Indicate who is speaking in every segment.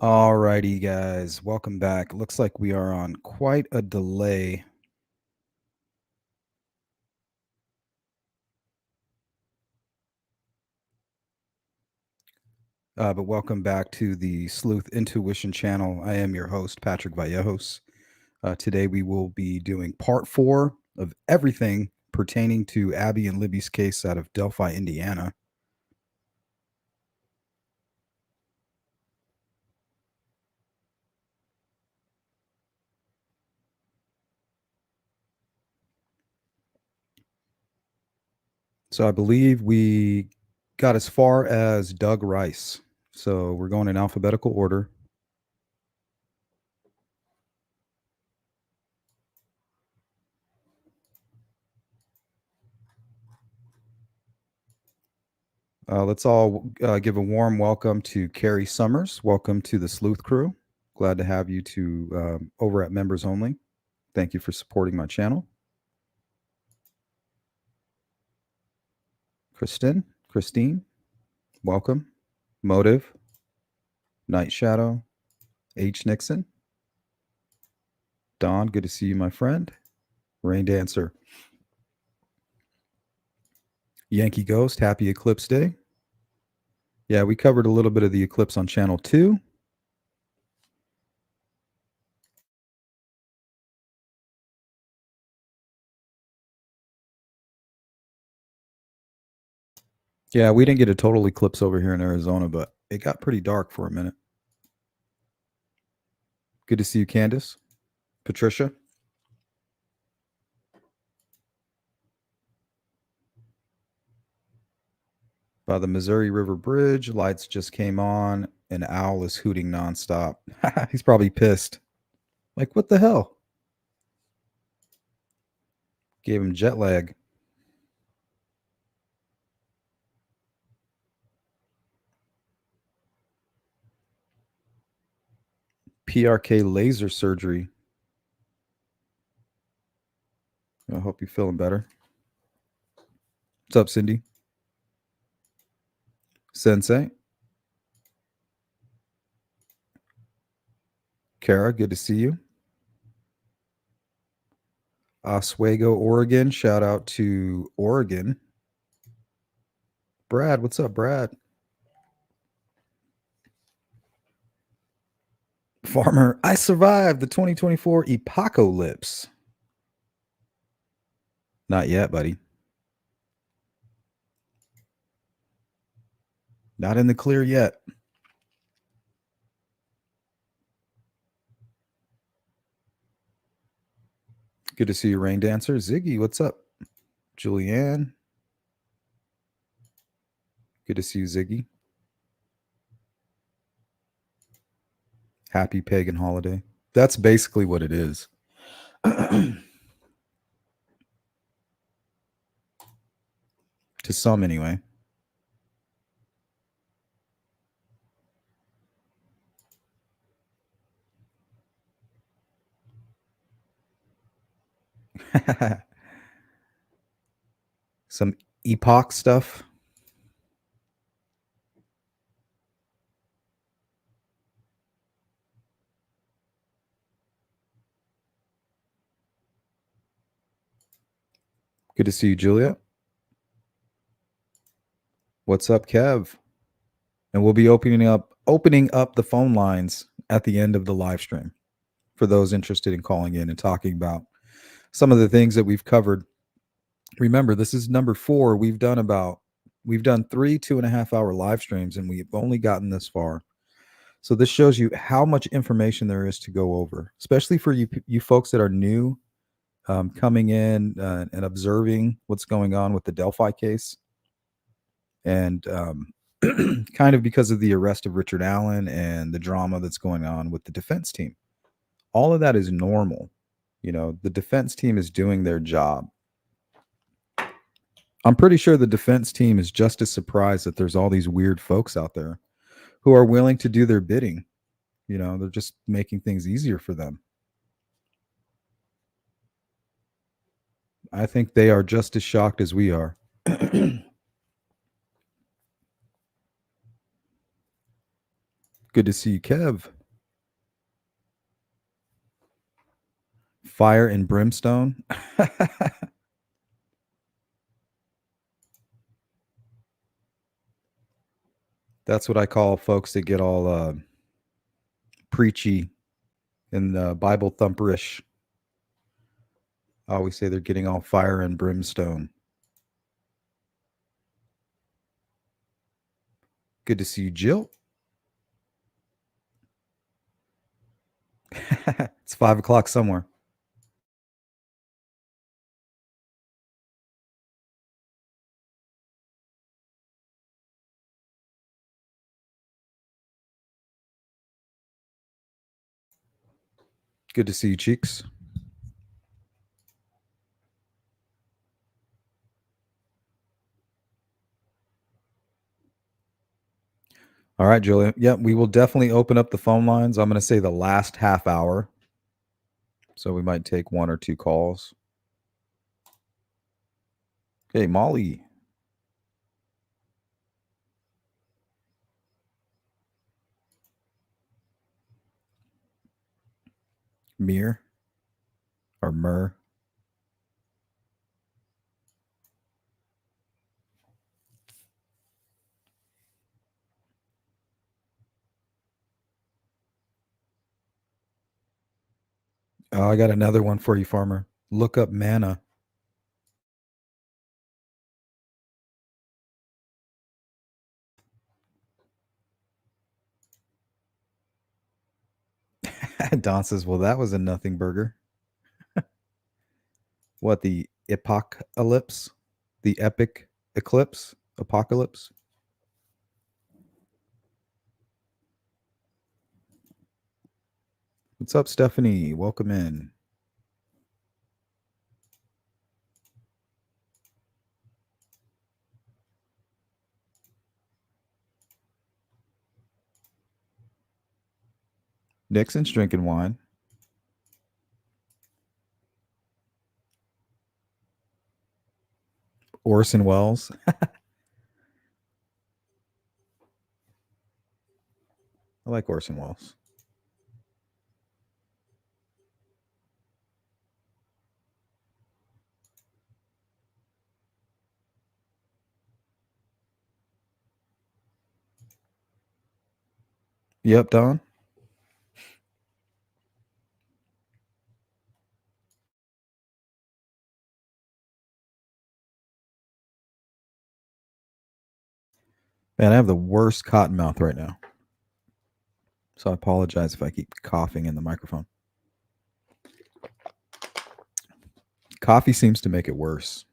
Speaker 1: Alrighty, guys, welcome back. Looks like we are on quite a delay. But welcome back to the Sleuth Intuition channel. I am your host, Patrick Vallejos. Today we will be doing part 4 of everything pertaining to Abby and Libby's case out of Delphi, Indiana. So I believe we got as far as Doug Rice. So we're going in alphabetical order. Let's all give a warm welcome to Carrie Summers. Welcome to the Sleuth Crew. Glad to have you over at Members Only. Thank you for supporting my channel. Christine, welcome. Motive, Night Shadow, H. Nixon, Don, good to see you, my friend. Rain Dancer, Yankee Ghost, happy Eclipse Day. Yeah, we covered a little bit of the eclipse on channel 2. Yeah, we didn't get a total eclipse over here in Arizona, but it got pretty dark for a minute. Good to see you, Candace. Patricia. By the Missouri River Bridge, lights just came on. An owl is hooting nonstop. He's probably pissed. Like, what the hell? Gave him jet lag. PRK laser surgery. I hope you're feeling better. What's up, Cindy? Sensei. Kara, good to see you. Oswego, Oregon. Shout out to Oregon. Brad, what's up, Brad? Farmer, I survived the 2024 apocalypse. Not yet, buddy. Not in the clear yet. Good to see you, Rain Dancer. Ziggy, what's up? Julianne. Good to see you, Ziggy. Happy pagan holiday. That's basically what it is. To some, anyway. Some epoch stuff. Good to see you, Julia. What's up, Kev? And we'll be opening up the phone lines at the end of the live stream for those interested in calling in and talking about some of the things that we've covered. Remember, this is number 4. We've done 3 2.5 hour live streams, and we've only gotten this far. So this shows you how much information there is to go over, especially for you folks that are new, coming in and observing what's going on with the Delphi case, and kind of because of the arrest of Richard Allen and the drama that's going on with the defense team. All of that is normal. The defense team is doing their job. I'm pretty sure the defense team is just as surprised that there's all these weird folks out there who are willing to do their bidding. They're just making things easier for them. I think they are just as shocked as we are. Good Good to see you, Kev. Fire and brimstone. That's what I call folks that get all preachy and Bible thumperish. I always say they're getting all fire and brimstone. Good to see you, Jill. It's 5 o'clock somewhere. Good to see you, Cheeks. All right, Julia. Yep, we will definitely open up the phone lines. I'm going to say the last half hour. So we might take one or two calls. Okay, Molly. Mir or Mur. Oh, I got another one for you, Farmer. Look up mana. Don says, well, that was a nothing burger. What, the apocalypse? The epic eclipse? Apocalypse? What's up, Stephanie? Welcome in. Nixon's drinking wine. Orson Welles. I like Orson Welles. Yep, Don. Man, I have the worst cotton mouth right now. So I apologize if I keep coughing in the microphone. Coffee seems to make it worse.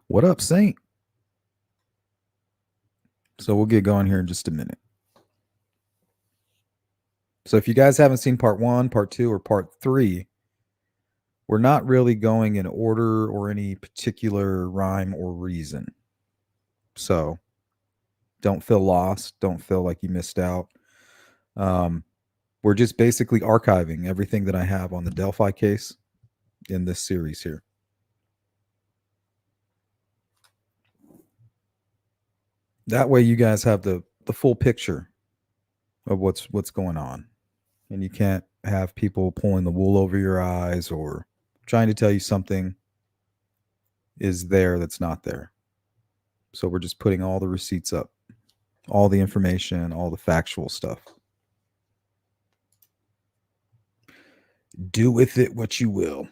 Speaker 1: What up, Saint? So we'll get going here in just a minute. So if you guys haven't seen part 1, part 2, or part 3, we're not really going in order or any particular rhyme or reason. So don't feel lost. Don't feel like you missed out. We're just basically archiving everything that I have on the Delphi case in this series here. That way you guys have the full picture of what's going on. And you can't have people pulling the wool over your eyes or trying to tell you something is there that's not there. So we're just putting all the receipts up, all the information, all the factual stuff. Do with it what you will.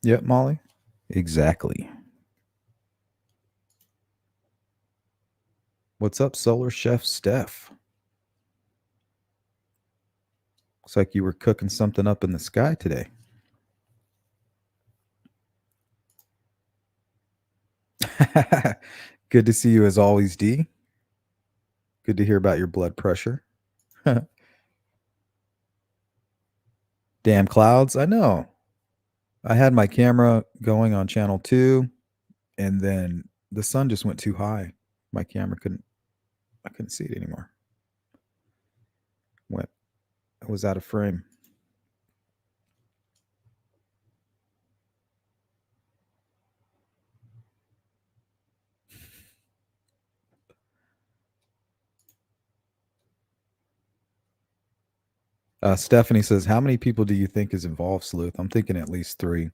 Speaker 1: Yep, Molly. Exactly. What's up, Solar Chef Steph? Looks like you were cooking something up in the sky today. Good to see you as always, D. Good to hear about your blood pressure. Damn clouds. I know. I had my camera going on channel 2, and then the sun just went too high. My camera I couldn't see it anymore. Went it was out of frame. Stephanie says, "How many people do you think is involved, Sleuth?" I'm thinking at least 3.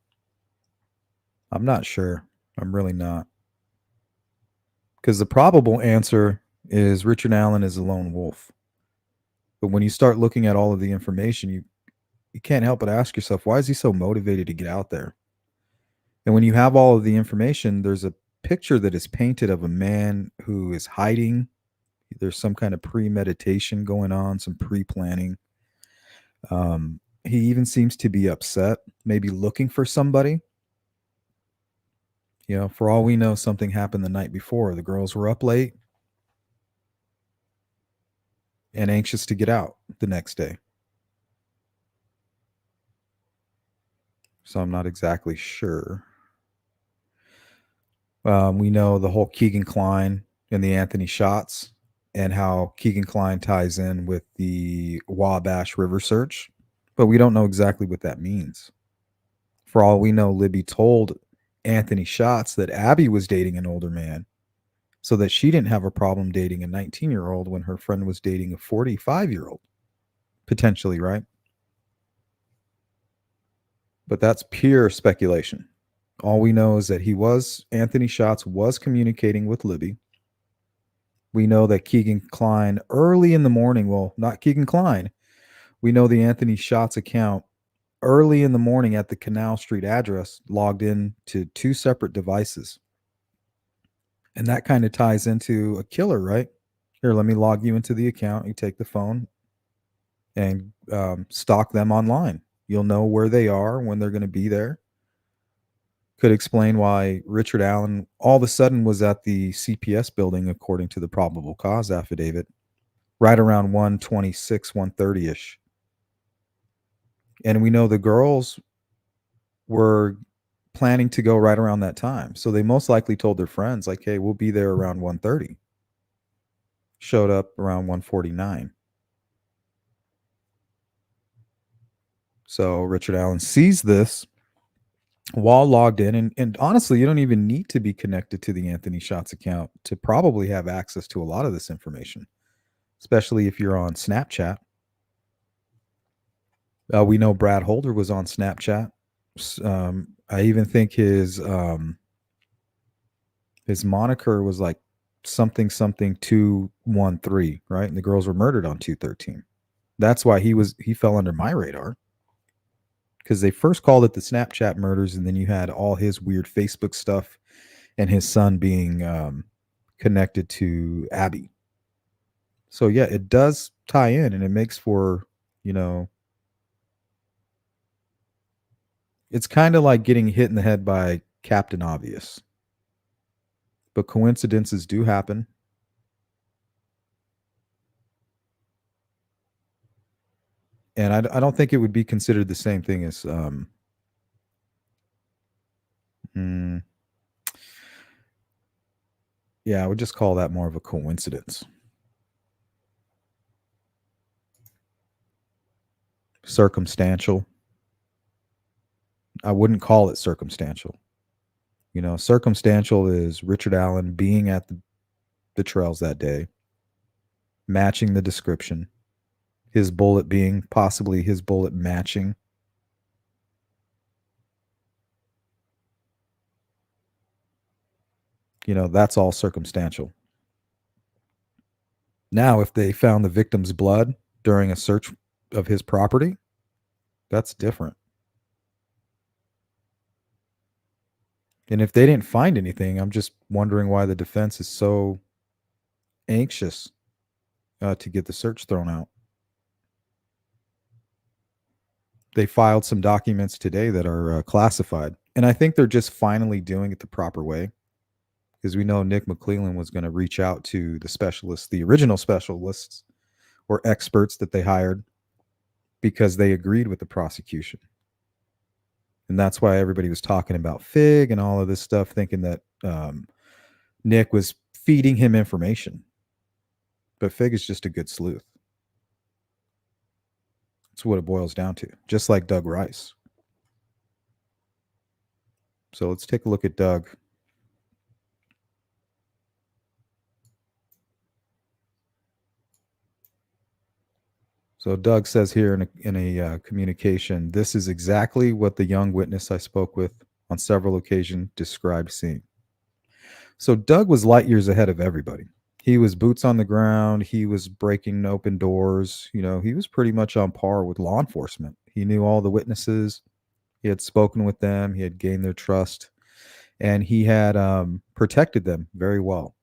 Speaker 1: I'm not sure. I'm really not. Because the probable answer is Richard Allen is a lone wolf. But when you start looking at all of the information, you can't help but ask yourself, why is he so motivated to get out there? And when you have all of the information, there's a picture that is painted of a man who is hiding. There's some kind of premeditation going on, some pre-planning. He even seems to be upset, maybe looking for somebody. For all we know, something happened the night before. The girls were up late and anxious to get out the next day. So I'm not exactly sure. We know the whole Keegan Klein and the Anthony shots and how Keegan Klein ties in with the Wabash River search, but we don't know exactly what that means. For all we know, Libby told Anthony Shots that Abby was dating an older man so that she didn't have a problem dating a 19-year-old when her friend was dating a 45-year-old, potentially, right? But that's pure speculation. All we know is that Anthony Shots was communicating with Libby. We know that Keegan Klein early in the morning, well, not Keegan Klein, we know the Anthony Shots account early in the morning at the Canal Street address logged in to 2 separate devices. And that kind of ties into a killer, right? Here, let me log you into the account. You take the phone and stalk them online. You'll know where they are, when they're going to be there. Could explain why Richard Allen all of a sudden was at the CPS building, according to the probable cause affidavit, right around 1:26, 1:30ish. And we know the girls were planning to go right around that time. So they most likely told their friends, like, hey, we'll be there around 1:30. Showed up around 1:49. So Richard Allen sees this while logged in. And honestly, you don't even need to be connected to the Anthony Shots account to probably have access to a lot of this information, especially if you're on Snapchat. We know Brad Holder was on Snapchat. I even think his moniker was like something 213, right? And the girls were murdered on 213. That's why he fell under my radar, because they first called it the Snapchat murders, and then you had all his weird Facebook stuff and his son being connected to Abby. So yeah, it does tie in, and it makes for, it's kind of like getting hit in the head by Captain Obvious. But coincidences do happen. And I don't think it would be considered the same thing as yeah, I would just call that more of a coincidence. Circumstantial. I wouldn't call it circumstantial. Circumstantial is Richard Allen being at the trails that day, matching the description, his bullet being possibly his bullet matching. That's all circumstantial. Now, if they found the victim's blood during a search of his property, that's different. And if they didn't find anything, I'm just wondering why the defense is so anxious to get the search thrown out. They filed some documents today that are classified. And I think they're just finally doing it the proper way, because we know Nick McClellan was going to reach out to the specialists, the original specialists or experts that they hired, because they agreed with the prosecution. And that's why everybody was talking about Fig and all of this stuff, thinking that Nick was feeding him information. But Fig is just a good sleuth. That's what it boils down to, just like Doug Rice. So let's take a look at Doug. So Doug says here in a communication, this is exactly what the young witness I spoke with on several occasions described seeing. So Doug was light years ahead of everybody. He was boots on the ground. He was breaking open doors. You know, he was pretty much on par with law enforcement. He knew all the witnesses. He had spoken with them. He had gained their trust, and he had protected them very well,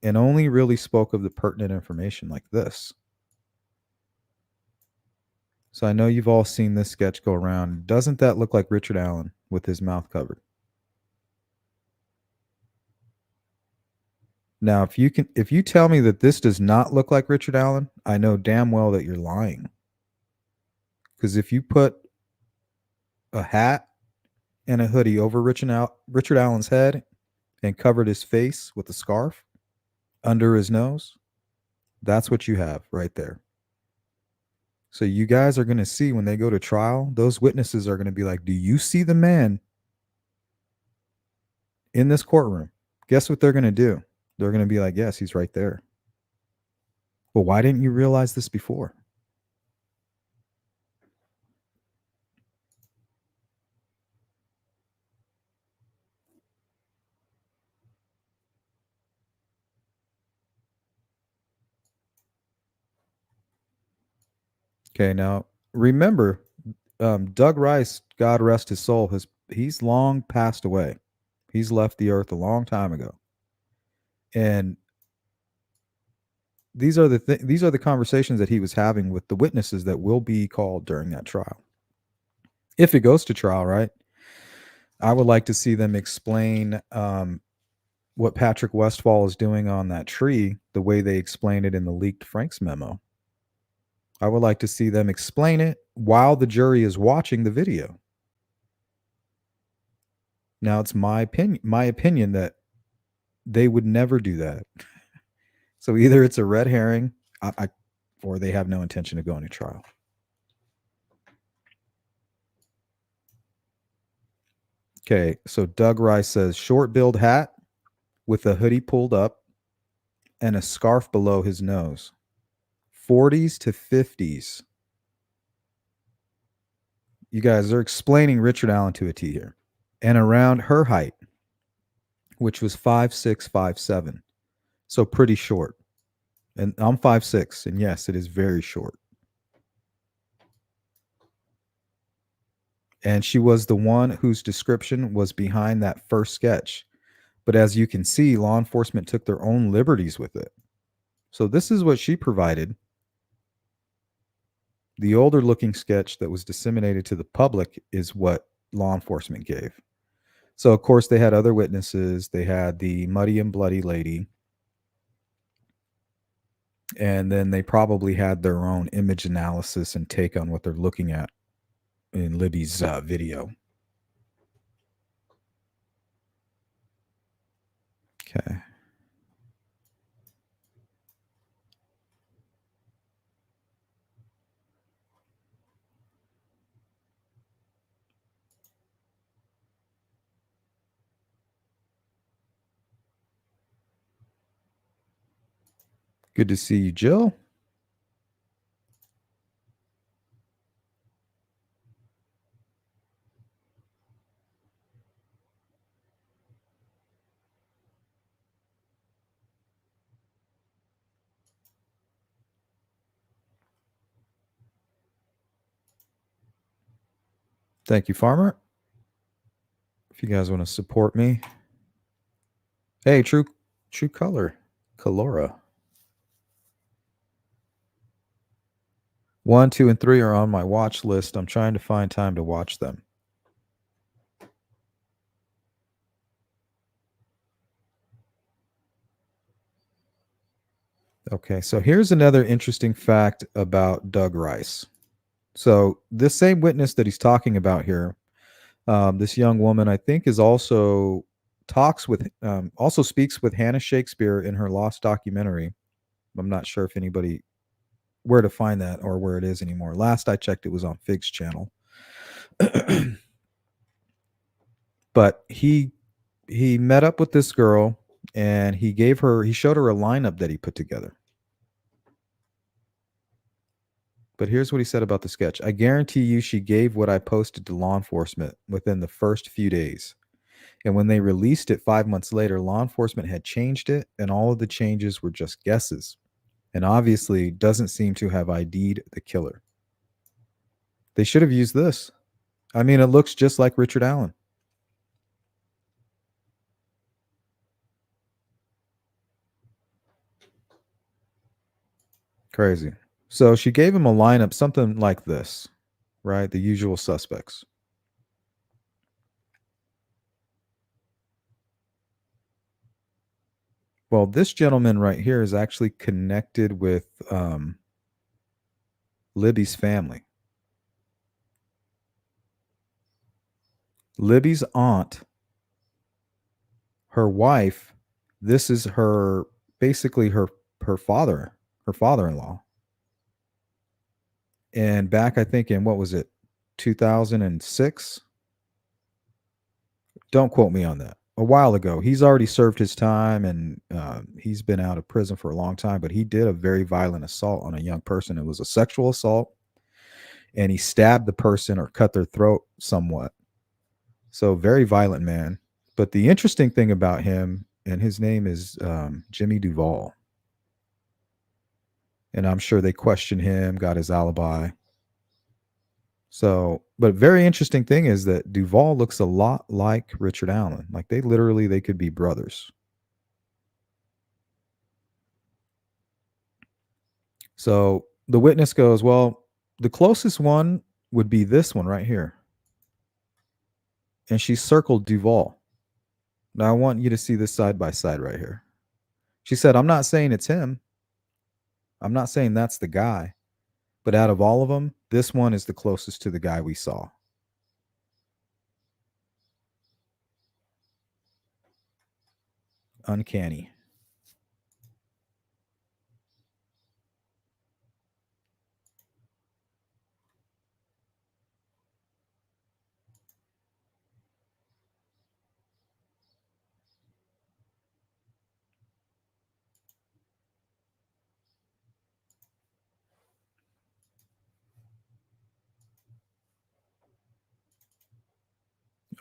Speaker 1: and only really spoke of the pertinent information like this. So I know you've all seen this sketch go around. Doesn't that look like Richard Allen with his mouth covered? Now, if you tell me that this does not look like Richard Allen, I know damn well that you're lying. Because if you put a hat and a hoodie over Richard Allen's head and covered his face with a scarf under his nose, that's what you have right there. So you guys are going to see when they go to trial, those witnesses are going to be like, do you see the man in this courtroom? Guess what they're going to do? They're going to be like, yes, he's right there. Well, why didn't you realize this before? Okay, now remember, Doug Rice, God rest his soul, he's long passed away. He's left the earth a long time ago, and these are the conversations that he was having with the witnesses that will be called during that trial. If it goes to trial, right? I would like to see them explain what Patrick Westfall is doing on that tree, the way they explained it in the leaked Franks memo. I would like to see them explain it while the jury is watching the video. Now, it's my opinion that they would never do that. So either it's a red herring, or they have no intention of going to trial. Okay, so Doug Rice says short-billed hat with a hoodie pulled up and a scarf below his nose. 40s to 50s. You guys are explaining Richard Allen to a T here. And around her height, which was 5'6", 5'7". So pretty short. And I'm 5'6", and yes, it is very short. And she was the one whose description was behind that first sketch. But as you can see, law enforcement took their own liberties with it. So this is what she provided. The older looking sketch that was disseminated to the public is what law enforcement gave. So, of course, they had other witnesses. They had the muddy and bloody lady. And then they probably had their own image analysis and take on what they're looking at in Libby's video. Okay. Good to see you, Jill. Thank you, Farmer. If you guys want to support me. Hey, True Color. Colora. 1, 2, and 3 are on my watch list. I'm trying to find time to watch them. Okay, so here's another interesting fact about Doug Rice. So this same witness that he's talking about here, This young woman, I think, is also talks with also speaks with Hannah Shakespeare in her Lost documentary. I'm not sure if anybody where to find that or where it is anymore. Last I checked, it was on Fig's channel. But he met up with this girl and he showed her a lineup that he put together. But here's what he said about the sketch. I guarantee you she gave what I posted to law enforcement within the first few days. And when they released it 5 months later, law enforcement had changed it, and all of the changes were just guesses. And obviously doesn't seem to have ID'd the killer. They should have used this. I mean, it looks just like Richard Allen. Crazy. So she gave him a lineup, something like this, right? The usual suspects. Well, this gentleman right here is actually connected with Libby's family. Libby's aunt, her wife, this is her basically her father-in-law. And back I think in what was it? 2006? Don't quote me on that. A while ago. He's already served his time and he's been out of prison for a long time, but he did a very violent assault on a young person. It was a sexual assault and he stabbed the person or cut their throat somewhat. So very violent man. But the interesting thing about him, and his name is Jimmy Duval. And I'm sure they questioned him, got his alibi. So, but very interesting thing is that Duval looks a lot like Richard Allen. Like they could be brothers. So the witness goes, well, the closest one would be this one right here. And she circled Duval. Now I want you to see this side by side right here. She said, I'm not saying it's him. I'm not saying that's the guy. But out of all of them, this one is the closest to the guy we saw. Uncanny.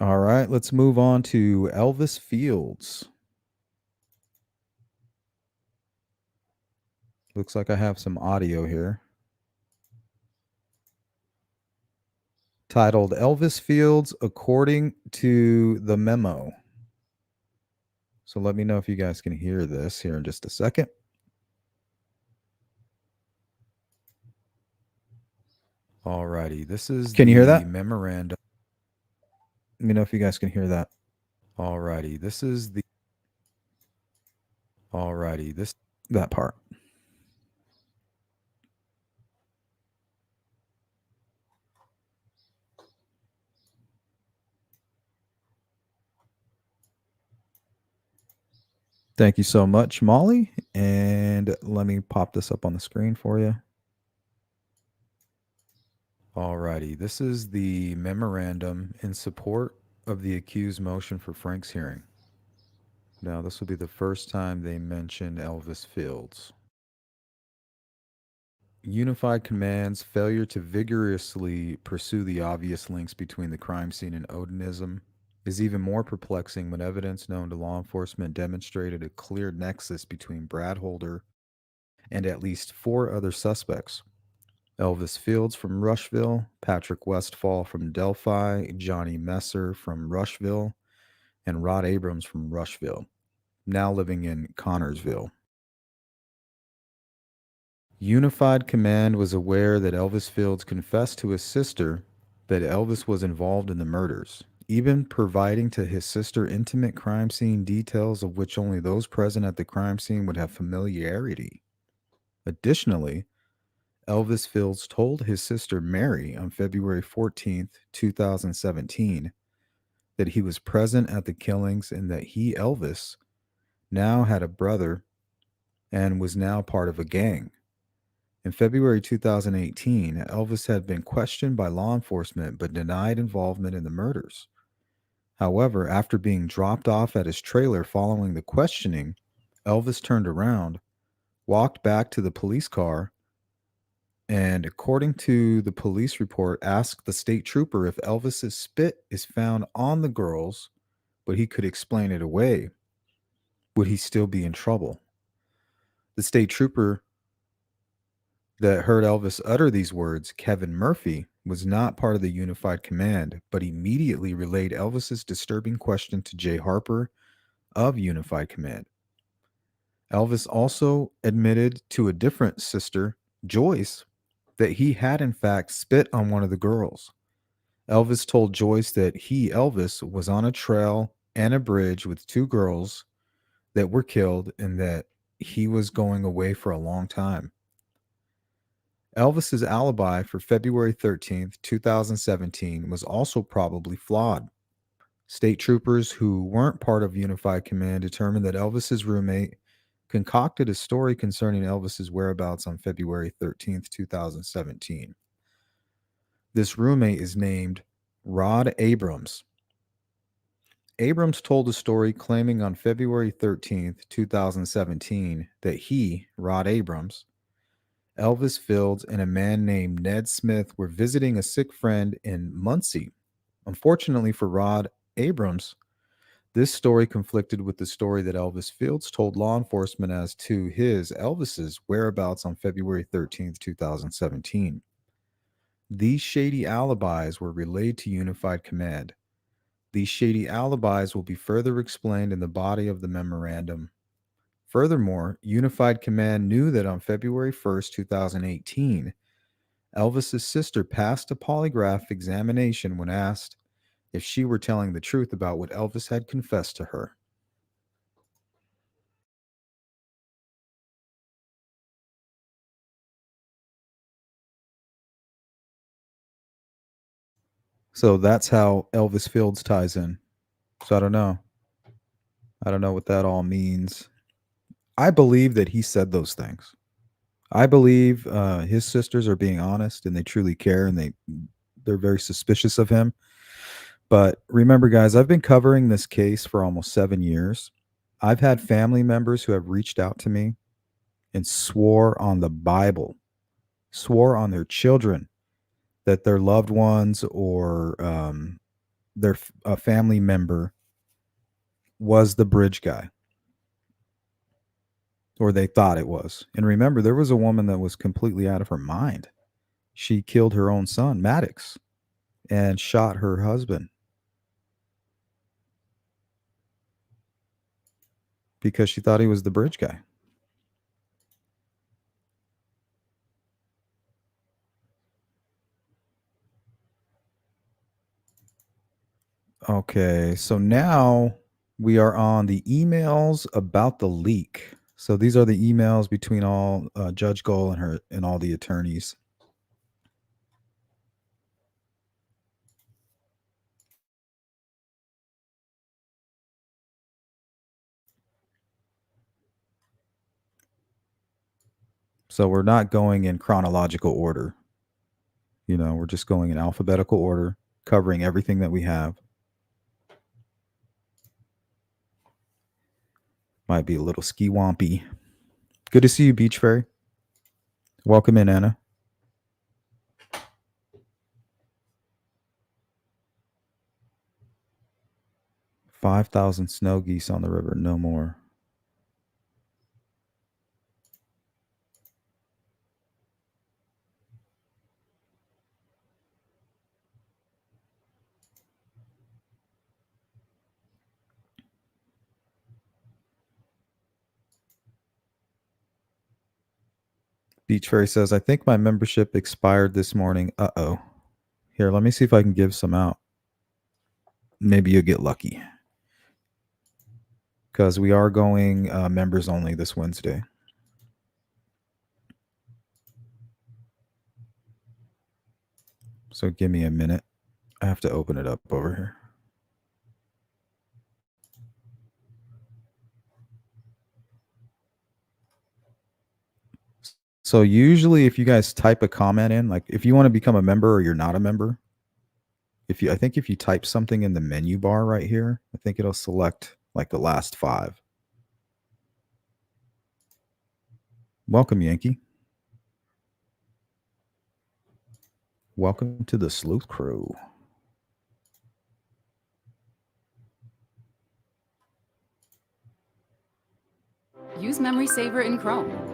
Speaker 1: All right, let's move on to Elvis Fields. Looks like I have some audio here. Titled Elvis Fields According to the Memo. So let me know if you guys can hear this here in just a second. Alrighty, this is
Speaker 2: Can you hear that?
Speaker 1: memorandum. Let me know if you guys can hear that. Alrighty, that part. Thank you so much, Molly. And let me pop this up on the screen for you. Alrighty, this is the memorandum in support of the accused motion for Frank's hearing. Now, this will be the first time they mention Elvis Fields. Unified Command's failure to vigorously pursue the obvious links between the crime scene and Odinism is even more perplexing when evidence known to law enforcement demonstrated a clear nexus between Brad Holder and at least 4 other suspects: Elvis Fields from Rushville, Patrick Westfall from Delphi, Johnny Messer from Rushville, and Rod Abrams from Rushville, now living in Connorsville. Unified Command was aware that Elvis Fields confessed to his sister that Elvis was involved in the murders, even providing to his sister intimate crime scene details of which only those present at the crime scene would have familiarity. Additionally, Elvis Fields told his sister Mary on February 14th, 2017, that he was present at the killings and that he, Elvis, now had a brother and was now part of a gang. In February 2018, Elvis had been questioned by law enforcement but denied involvement in the murders. However, after being dropped off at his trailer following the questioning, Elvis turned around, walked back to the police car, and according to the police report, asked the state trooper if Elvis's spit is found on the girls, but he could explain it away. Would he still be in trouble? The state trooper that heard Elvis utter these words, Kevin Murphy, was not part of the unified command, but immediately relayed Elvis's disturbing question to Jay Harper of Unified Command. Elvis also admitted to a different sister, Joyce, that he had in fact spit on one of the girls. Elvis told Joyce that he, Elvis, was on a trail and a bridge with two girls that were killed and that he was going away for a long time. Elvis's alibi for February 13th, 2017 was also probably flawed. State troopers who weren't part of Unified Command determined that Elvis's roommate concocted a story concerning Elvis's whereabouts on February 13th, 2017. This roommate is named Rod Abrams. Abrams told a story claiming on February 13th, 2017, that he, Rod Abrams, Elvis Fields, and a man named Ned Smith were visiting a sick friend in Muncie. Unfortunately for Rod Abrams, this story conflicted with the story that Elvis Fields told law enforcement as to his, Elvis's, whereabouts on February 13th, 2017. These shady alibis were relayed to Unified Command. These shady alibis will be further explained in the body of the memorandum. Furthermore, Unified Command knew that on February 1st, 2018, Elvis's sister passed a polygraph examination when asked if she were telling the truth about what Elvis had confessed to her. So that's how Elvis Fields ties in. So I don't know. I don't know what that all means. I believe that he said those things. I believe his sisters are being honest and they truly care and they're very suspicious of him. But remember, guys, I've been covering this case for almost 7 years. I've had family members who have reached out to me and swore on the Bible, swore on their children that their loved ones or their a family member was the bridge guy, or they thought it was. And remember, there was a woman that was completely out of her mind. She killed her own son, Maddox, and shot her husband because she thought he was the bridge guy. Okay, so now we are on the emails about the leak. So these are the emails between all Judge Gold and her and all the attorneys. So we're not going in chronological order. We're just going in alphabetical order, covering everything that we have. Might be a little ski wompy. Good to see you, Beach Fairy. Welcome in, Anna. 5,000 snow geese on the river, no more. Beach Fairy says, I think my membership expired this morning. Uh-oh. Here, let me see if I can give some out. Maybe you'll get lucky. Because we are going members only this Wednesday. So give me a minute. I have to open it up over here. So usually if you guys type a comment in, like if you want to become a member or you're not a member, I think if you type something in the menu bar right here, I think it'll select like the last 5. Welcome, Yankee. Welcome to the Sleuth Crew.
Speaker 2: Use Memory Saver in Chrome.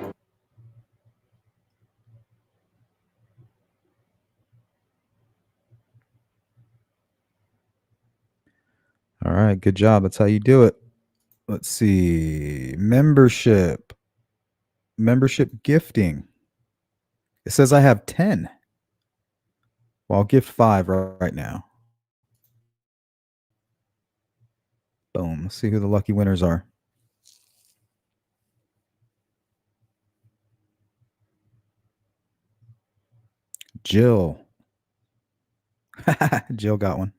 Speaker 1: All right, good job. That's how you do it. Let's see. Membership gifting. It says I have 10. Well, I'll gift 5 right now. Boom. Let's see who the lucky winners are. Jill. Jill got one.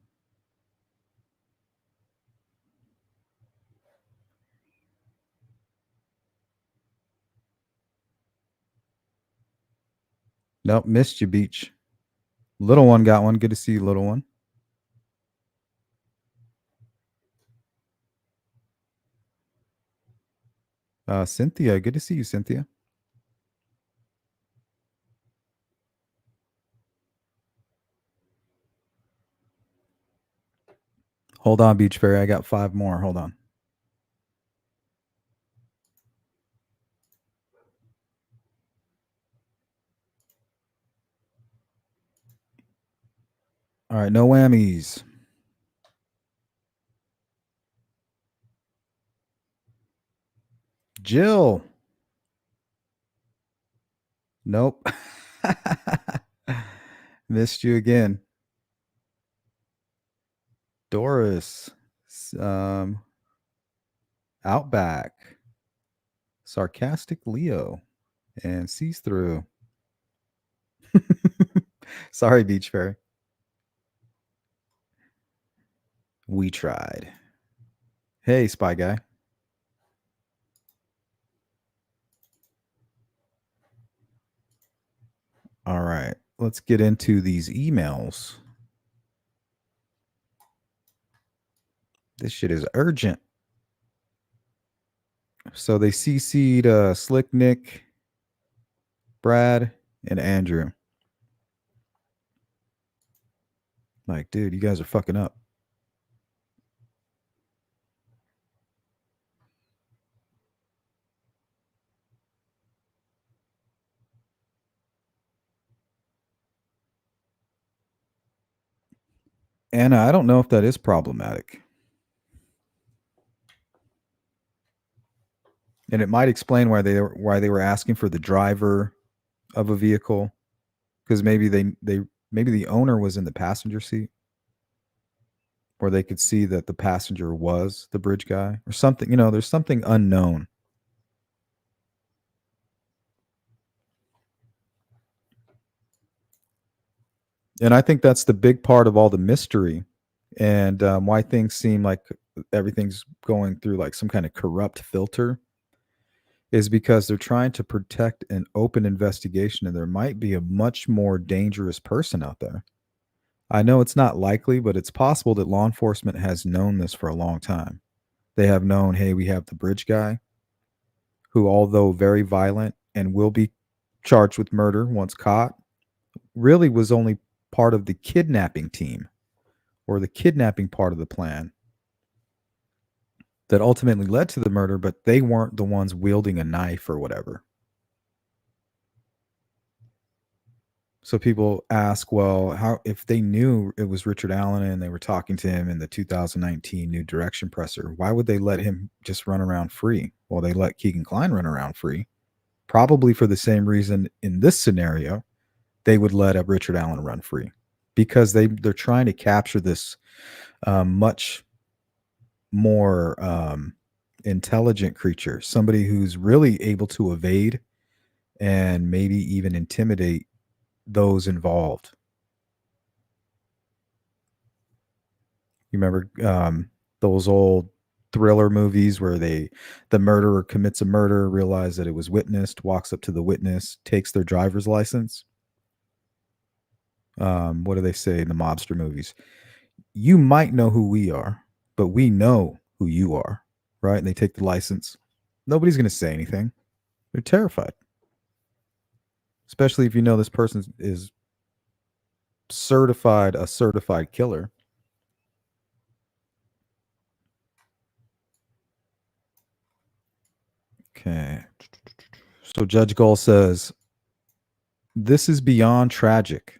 Speaker 1: Nope, missed you, Beach. Little one got one. Good to see you, little one. Cynthia, good to see you, Cynthia. Hold on, Beach Fairy. I got 5 more. Hold on. All right, no whammies. Jill. Nope. Missed you again. Doris. Outback. Sarcastic Leo. And sees through. Sorry, Beach Fairy. We tried. Hey, Spy Guy. All right, let's get into these emails. This shit is urgent. So they CC'd Slick Nick, Brad, and Andrew. Like, dude, you guys are fucking up. Anna, I don't know if that is problematic. And it might explain why they were asking for the driver of a vehicle, because maybe maybe the owner was in the passenger seat, or they could see that the passenger was the bridge guy or something. There's something unknown. And I think that's the big part of all the mystery, and why things seem like everything's going through like some kind of corrupt filter, is because they're trying to protect an open investigation, and there might be a much more dangerous person out there. I know it's not likely, but it's possible that law enforcement has known this for a long time. They have known, hey, we have the bridge guy who, although very violent and will be charged with murder once caught, really was only part of the kidnapping team, or the kidnapping part of the plan that ultimately led to the murder, but they weren't the ones wielding a knife or whatever. So people ask, well, how, if they knew it was Richard Allen and they were talking to him in the 2019 new direction presser, why would they let him just run around free? Well, they let Keegan Klein run around free, probably for the same reason in this scenario they would let a Richard Allen run free, because they're trying to capture this much more intelligent creature, somebody who's really able to evade and maybe even intimidate those involved. You remember those old thriller movies where the murderer commits a murder, realize that it was witnessed, walks up to the witness, takes their driver's license. What do they say in the mobster movies? You might know who we are, but we know who you are, right? And they take the license. Nobody's going to say anything. They're terrified, especially if you know this person is a certified killer. Okay. So Judge Gull says, this is beyond tragic.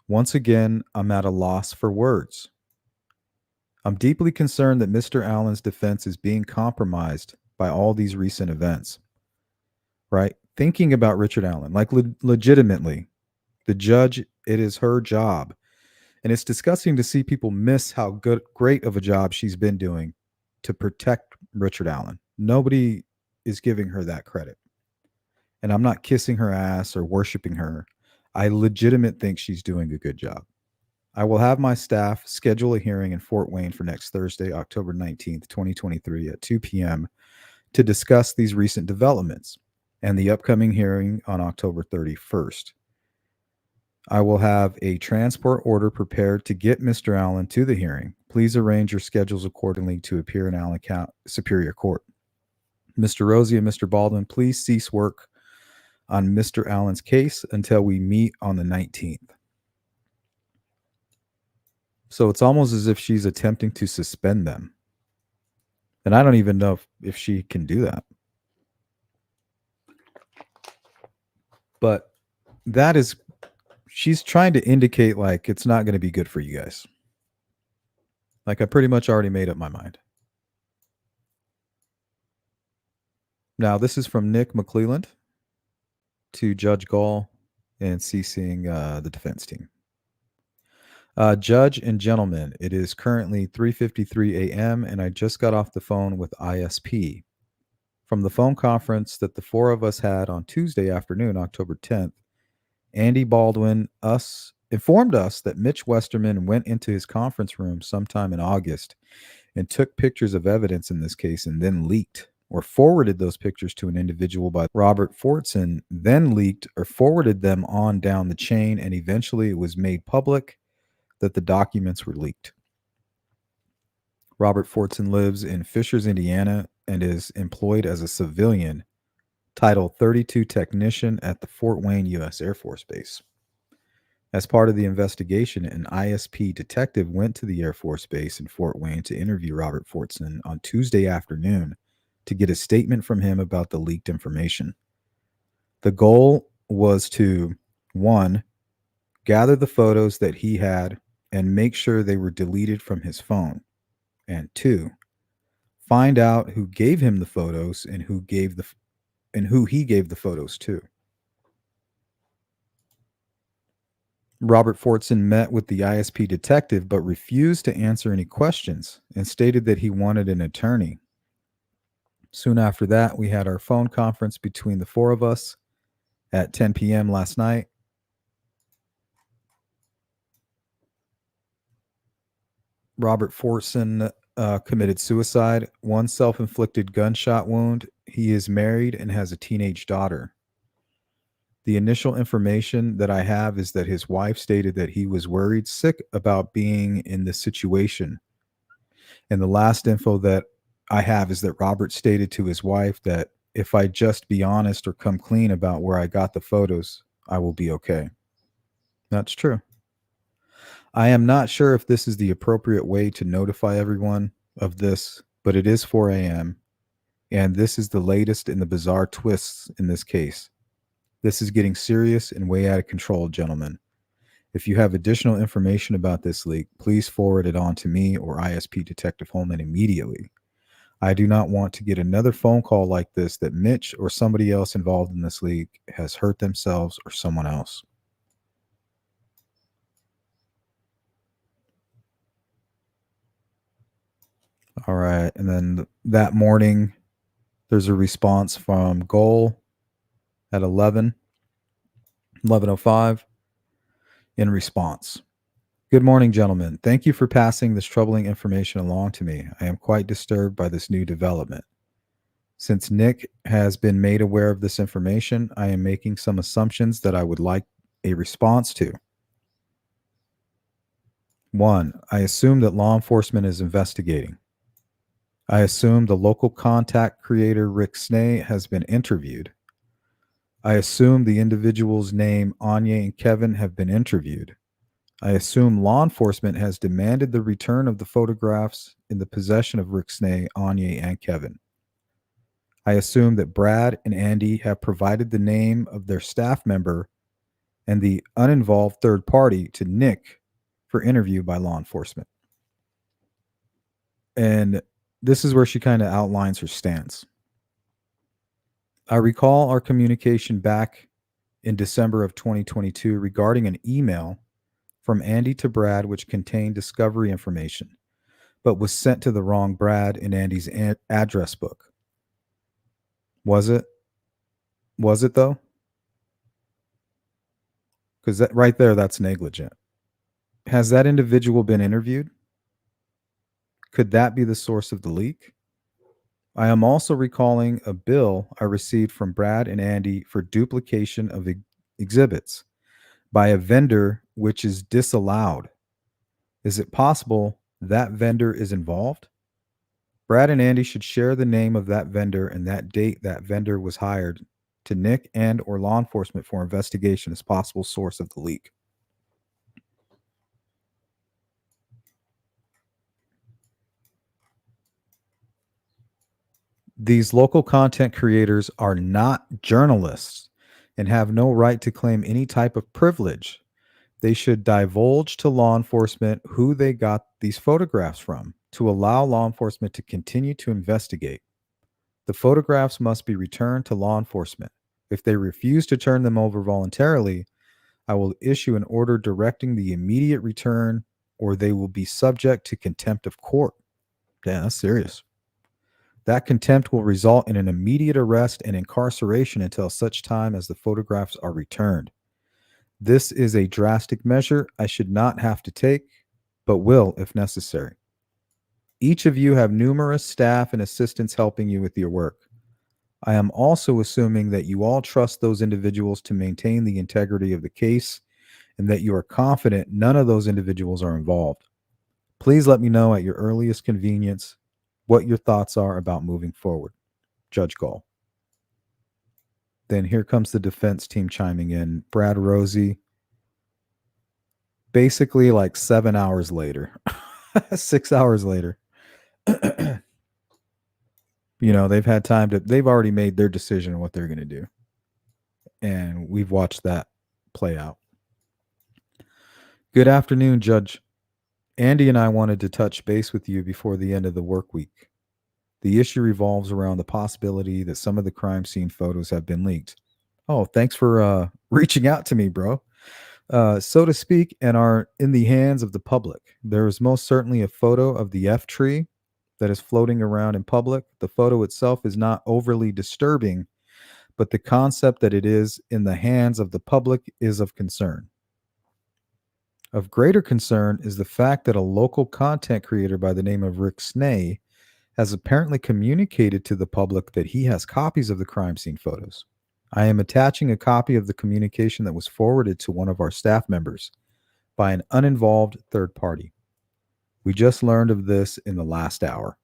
Speaker 1: Once again, I'm at a loss for words. I'm deeply concerned that Mr. Allen's defense is being compromised by all these recent events. Right? Thinking about Richard Allen, like legitimately, the judge, it is her job. And it's disgusting to see people miss how great of a job she's been doing to protect Richard Allen. Nobody is giving her that credit. And I'm not kissing her ass or worshiping her. I legitimately think she's doing a good job. I will have my staff schedule a hearing in Fort Wayne for next Thursday, October 19th, 2023 at 2 p.m. to discuss these recent developments and the upcoming hearing on October 31st. I will have a transport order prepared to get Mr. Allen to the hearing. Please arrange your schedules accordingly to appear in Allen County Superior Court. Mr. Rosie and Mr. Baldwin, please cease work on Mr. Allen's case until we meet on the 19th. So it's almost as if she's attempting to suspend them. And I don't even know if she can do that. But that is, she's trying to indicate like it's not going to be good for you guys. Like I pretty much already made up my mind. Now, this is from Nick McClelland to Judge Gall and CCing the defense team. Judge and gentlemen, it is currently 3:53 a.m. and I just got off the phone with ISP. From the phone conference that the four of us had on Tuesday afternoon, October 10th, Andy Baldwin informed us that Mitch Westerman went into his conference room sometime in August and took pictures of evidence in this case and then leaked or forwarded those pictures to an individual by Robert Fortson, then leaked or forwarded them on down the chain, and eventually it was made public that the documents were leaked. Robert Fortson lives in Fishers, Indiana, and is employed as a civilian, Title 32 technician at the Fort Wayne U.S. Air Force Base. As part of the investigation, an ISP detective went to the Air Force Base in Fort Wayne to interview Robert Fortson on Tuesday afternoon to get a statement from him about the leaked information. The goal was to, 1, gather the photos that he had and make sure they were deleted from his phone, and 2, find out who gave him the photos and who he gave the photos to. Robert Fortson met with the ISP detective but refused to answer any questions and stated that he wanted an attorney. Soon after that, we had our phone conference between the four of us at 10 p.m. last night. Robert Fortson committed suicide, 1 self-inflicted gunshot wound. He is married and has a teenage daughter. The initial information that I have is that his wife stated that he was worried sick about being in this situation. And the last info that I have is that Robert stated to his wife that if I just be honest or come clean about where I got the photos, I will be okay. That's true. I am not sure if this is the appropriate way to notify everyone of this, but it is 4 a.m. and this is the latest in the bizarre twists in this case. This is getting serious and way out of control, gentlemen. If you have additional information about this leak, please forward it on to me or ISP Detective Holman immediately. I do not want to get another phone call like this that Mitch or somebody else involved in this leak has hurt themselves or someone else. All right. And then that morning, there's a response from Goal at 11:05 in response. Good morning, gentlemen. Thank you for passing this troubling information along to me. I am quite disturbed by this new development. Since Nick has been made aware of this information, I am making some assumptions that I would like a response to. 1. I assume that law enforcement is investigating. I assume the local contact creator Rick Snay has been interviewed. I assume the individual's name Anya and Kevin have been interviewed. I assume law enforcement has demanded the return of the photographs in the possession of Rick Snay, Anya, and Kevin. I assume that Brad and Andy have provided the name of their staff member and the uninvolved third party to Nick for interview by law enforcement. And this is where she kind of outlines her stance. I recall our communication back in December of 2022 regarding an email from Andy to Brad which contained discovery information, but was sent to the wrong Brad in Andy's address book. Was it? Was it though? Because that right there, that's negligent. Has that individual been interviewed? Could that be the source of the leak? I am also recalling a bill I received from Brad and Andy for duplication of exhibits by a vendor which is disallowed. Is it possible that vendor is involved? Brad and Andy should share the name of that vendor and that date that vendor was hired to Nick and or law enforcement for investigation as possible source of the leak. These local content creators are not journalists and have no right to claim any type of privilege. They should divulge to law enforcement who they got these photographs from to allow law enforcement to continue to investigate. The photographs must be returned to law enforcement. If they refuse to turn them over voluntarily, I will issue an order directing the immediate return or they will be subject to contempt of court. Yeah, that's serious. That contempt will result in an immediate arrest and incarceration until such time as the photographs are returned. This is a drastic measure I should not have to take, but will if necessary. Each of you have numerous staff and assistants helping you with your work. I am also assuming that you all trust those individuals to maintain the integrity of the case and that you are confident none of those individuals are involved. Please let me know at your earliest convenience what your thoughts are about moving forward. Judge Gall. Then here comes the defense team chiming in. Brad Rosie, basically like 7 hours later, 6 hours later. They've had time they've already made their decision on what they're going to do. And we've watched that play out. Good afternoon, Judge. Andy and I wanted to touch base with you before the end of the work week. The issue revolves around the possibility that some of the crime scene photos have been leaked. Oh, thanks for reaching out to me, bro. So to speak, and are in the hands of the public. There is most certainly a photo of the F tree that is floating around in public. The photo itself is not overly disturbing, but the concept that it is in the hands of the public is of concern. Of greater concern is the fact that a local content creator by the name of Rick Snay has apparently communicated to the public that he has copies of the crime scene photos. I am attaching a copy of the communication that was forwarded to one of our staff members by an uninvolved third party. We just learned of this in the last hour.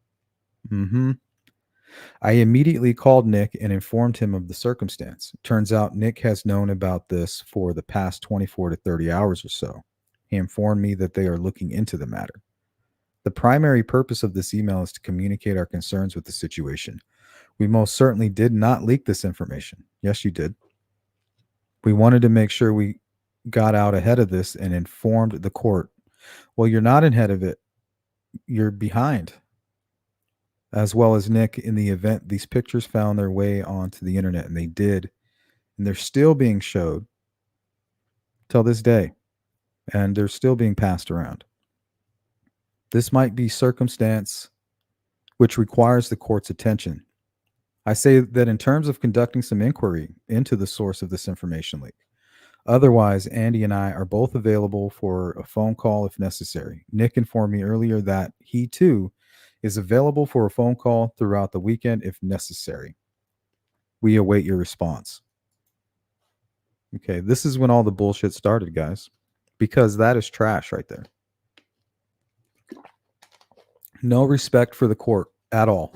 Speaker 1: I immediately called Nick and informed him of the circumstance. Turns out Nick has known about this for the past 24 to 30 hours or so. He informed me that they are looking into the matter. The primary purpose of this email is to communicate our concerns with the situation. We most certainly did not leak this information. Yes, you did. We wanted to make sure we got out ahead of this and informed the court. Well, you're not ahead of it. You're behind. As well as Nick, in the event these pictures found their way onto the internet, and they did, and they're still being showed till this day, and they're still being passed around. This might be circumstance which requires the court's attention. I say that in terms of conducting some inquiry into the source of this information leak, Otherwise, Andy and I are both available for a phone call if necessary. Nick informed me earlier that he too is available for a phone call throughout the weekend if necessary. We await your response. Okay, this is when all the bullshit started, guys, because that is trash right there. No respect for the court at all.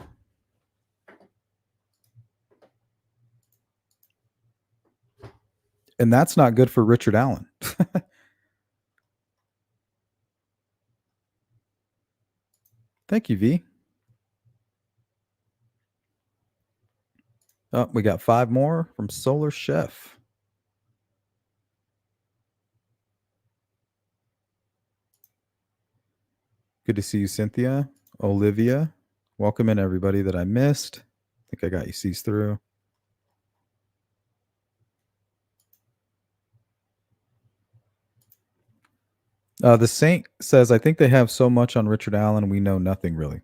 Speaker 1: And that's not good for Richard Allen. Thank you, V. Oh, we got 5 more from Solar Chef. Good to see you, Cynthia. Olivia. Welcome in, everybody that I missed. I think I got you sees through. The Saint says, I think they have so much on Richard Allen, we know nothing really.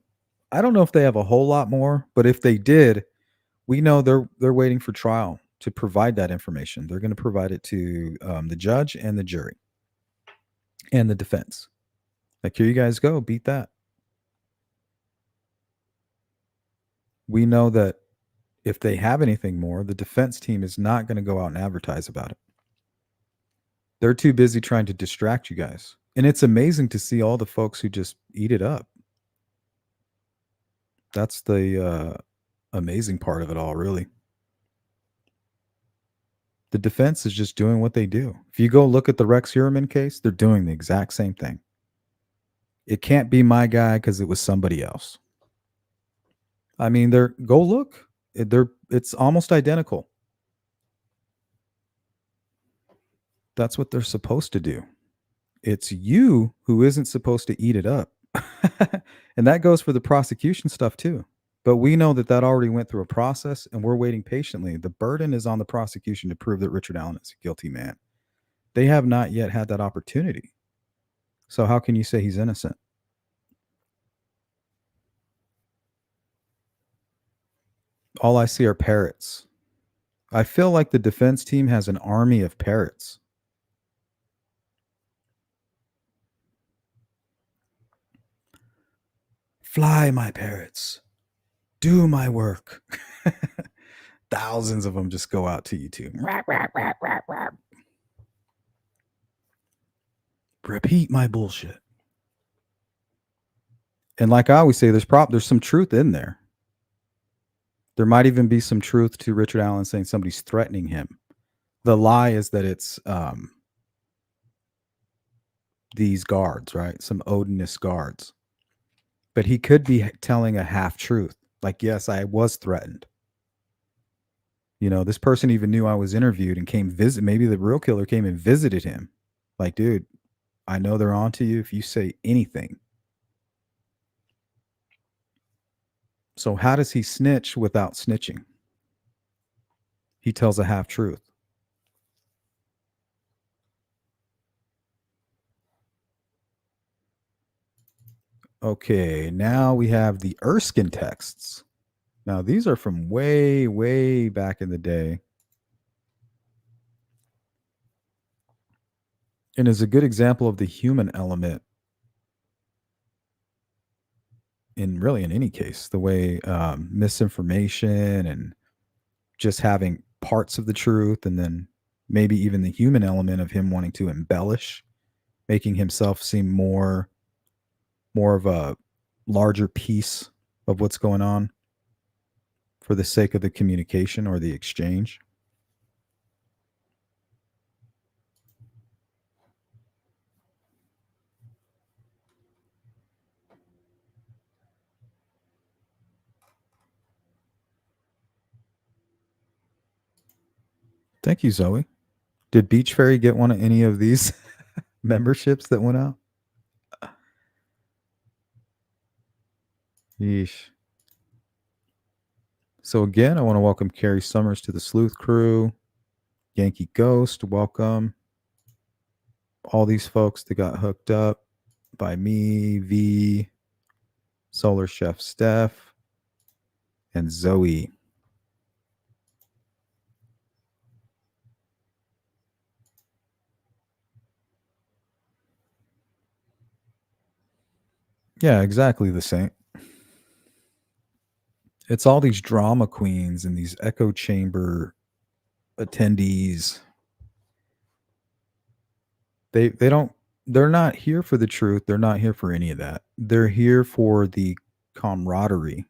Speaker 1: I don't know if they have a whole lot more, but if they did, we know they're waiting for trial to provide that information. They're going to provide it to the judge and the jury and the defense. Like, here you guys go, beat that. We know that if they have anything more, the defense team is not going to go out and advertise about it. They're too busy trying to distract you guys. And it's amazing to see all the folks who just eat it up. That's the amazing part of it all, really. The defense is just doing what they do. If you go look at the Rex Heuermann case, they're doing the exact same thing. It can't be my guy because it was somebody else. I mean, go look. It's almost identical. That's what they're supposed to do. It's you who isn't supposed to eat it up. And that goes for the prosecution stuff too. But we know that already went through a process and we're waiting patiently. The burden is on the prosecution to prove that Richard Allen is a guilty man. They have not yet had that opportunity. So how can you say he's innocent? All I see are parrots. I feel like the defense team has an army of parrots. Fly, my parrots. Do my work. Thousands of them just go out to YouTube. Repeat my bullshit. And like I always say, there's some truth in there. There might even be some truth to Richard Allen saying somebody's threatening him. The lie is that it's these guards, right? Some Odinist guards. But he could be telling a half truth. Like, yes, I was threatened. You know, this person even knew I was interviewed and came visit. Maybe the real killer came and visited him. Like, dude, I know they're on to you if you say anything. So how does he snitch without snitching? He tells a half truth. Okay, now we have the Erskin texts. Now, these are from way, way back in the day. And is a good example of the human element in any case, the way misinformation and just having parts of the truth and then maybe even the human element of him wanting to embellish, making himself seem more of a larger piece of what's going on for the sake of the communication or the exchange. Thank you, Zoe. Did Beach Fairy get any of these memberships that went out? Yeesh. So again, I want to welcome Carrie Summers to the Sleuth Crew. Yankee Ghost, welcome. All these folks that got hooked up by me, V, Solar Chef Steph, and Zoe. Yeah, exactly the same. It's all these drama queens and these echo chamber attendees. They don't they're not here for the truth. They're not here for any of that. They're here for the camaraderie,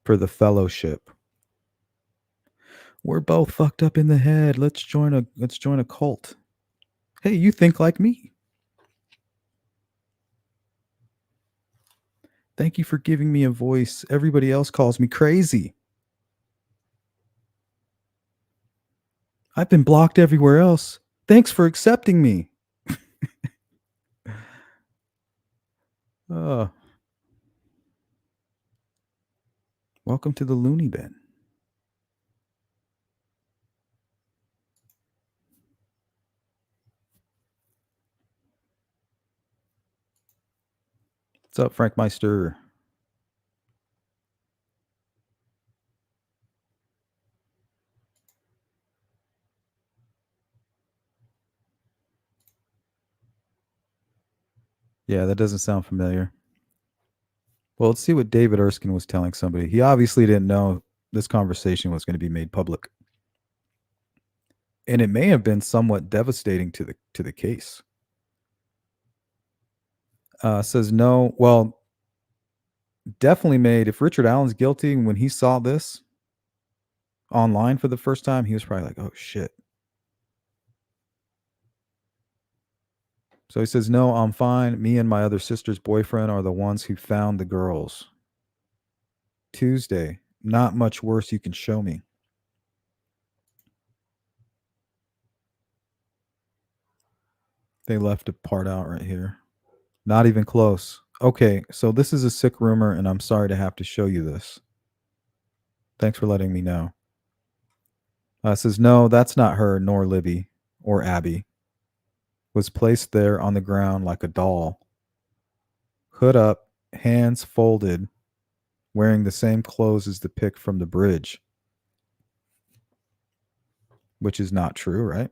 Speaker 1: for the fellowship. We're both fucked up in the head. Let's join a cult. Hey, you think like me. Thank you for giving me a voice. Everybody else calls me crazy. I've been blocked everywhere else. Thanks for accepting me. Uh, welcome to the loony bin. What's up, Frank Meister? Yeah, that doesn't sound familiar. Well, let's see what David Erskine was telling somebody. He obviously didn't know this conversation was going to be made public. And it may have been somewhat devastating to the case. Says no. Well, definitely made. If Richard Allen's guilty, when he saw this online for the first time, he was probably like, "Oh shit." So he says, "No, I'm fine. Me and my other sister's boyfriend are the ones who found the girls." Tuesday, not much worse you can show me. They left a part out right here. Not even close. Okay, so this is a sick rumor, and I'm sorry to have to show you this. Thanks for letting me know. Says, no, that's not her, nor Libby or Abby. Was placed there on the ground like a doll. Hood up, hands folded, wearing the same clothes as the pic from the bridge. Which is not true, right?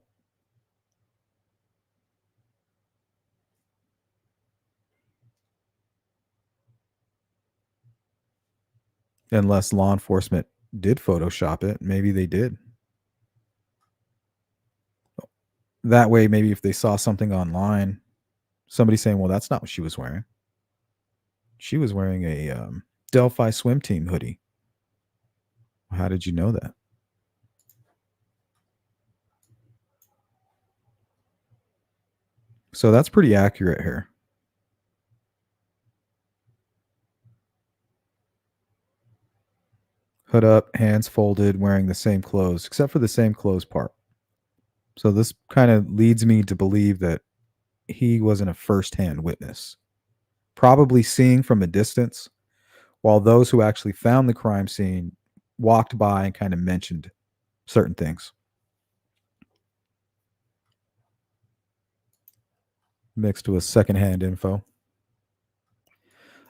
Speaker 1: Unless law enforcement did Photoshop it. Maybe they did. That way, maybe if they saw something online, somebody saying, well, that's not what she was wearing. She was wearing a Delphi swim team hoodie. How did you know that? So that's pretty accurate here. Hood up, hands folded, wearing the same clothes, except for the same clothes part. So this kind of leads me to believe that he wasn't a first-hand witness, probably seeing from a distance, while those who actually found the crime scene walked by and kind of mentioned certain things. Mixed with secondhand info.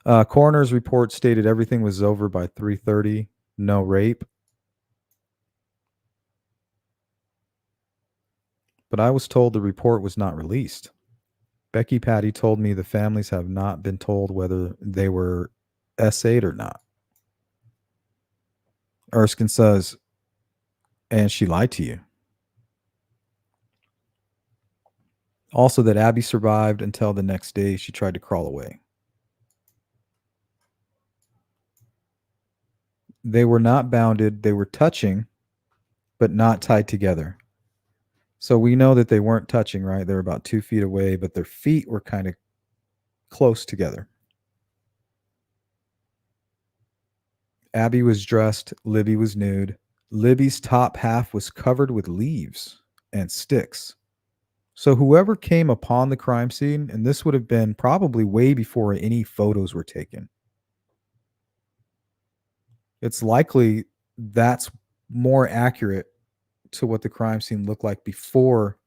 Speaker 1: Coroner's report stated everything was over by 3:30. No rape. But I was told the report was not released. Becky Patty told me the families have not been told whether they were S8 or not. Erskin says, and she lied to you. Also, that Abby survived until the next day she tried to crawl away. They were not bounded. They were touching, but not tied together. So we know that they weren't touching, right? They were about 2 feet away, but their feet were kind of close together. Abby was dressed. Libby was nude. Libby's top half was covered with leaves and sticks. So whoever came upon the crime scene, and this would have been probably way before any photos were taken, it's likely that's more accurate to what the crime scene looked like before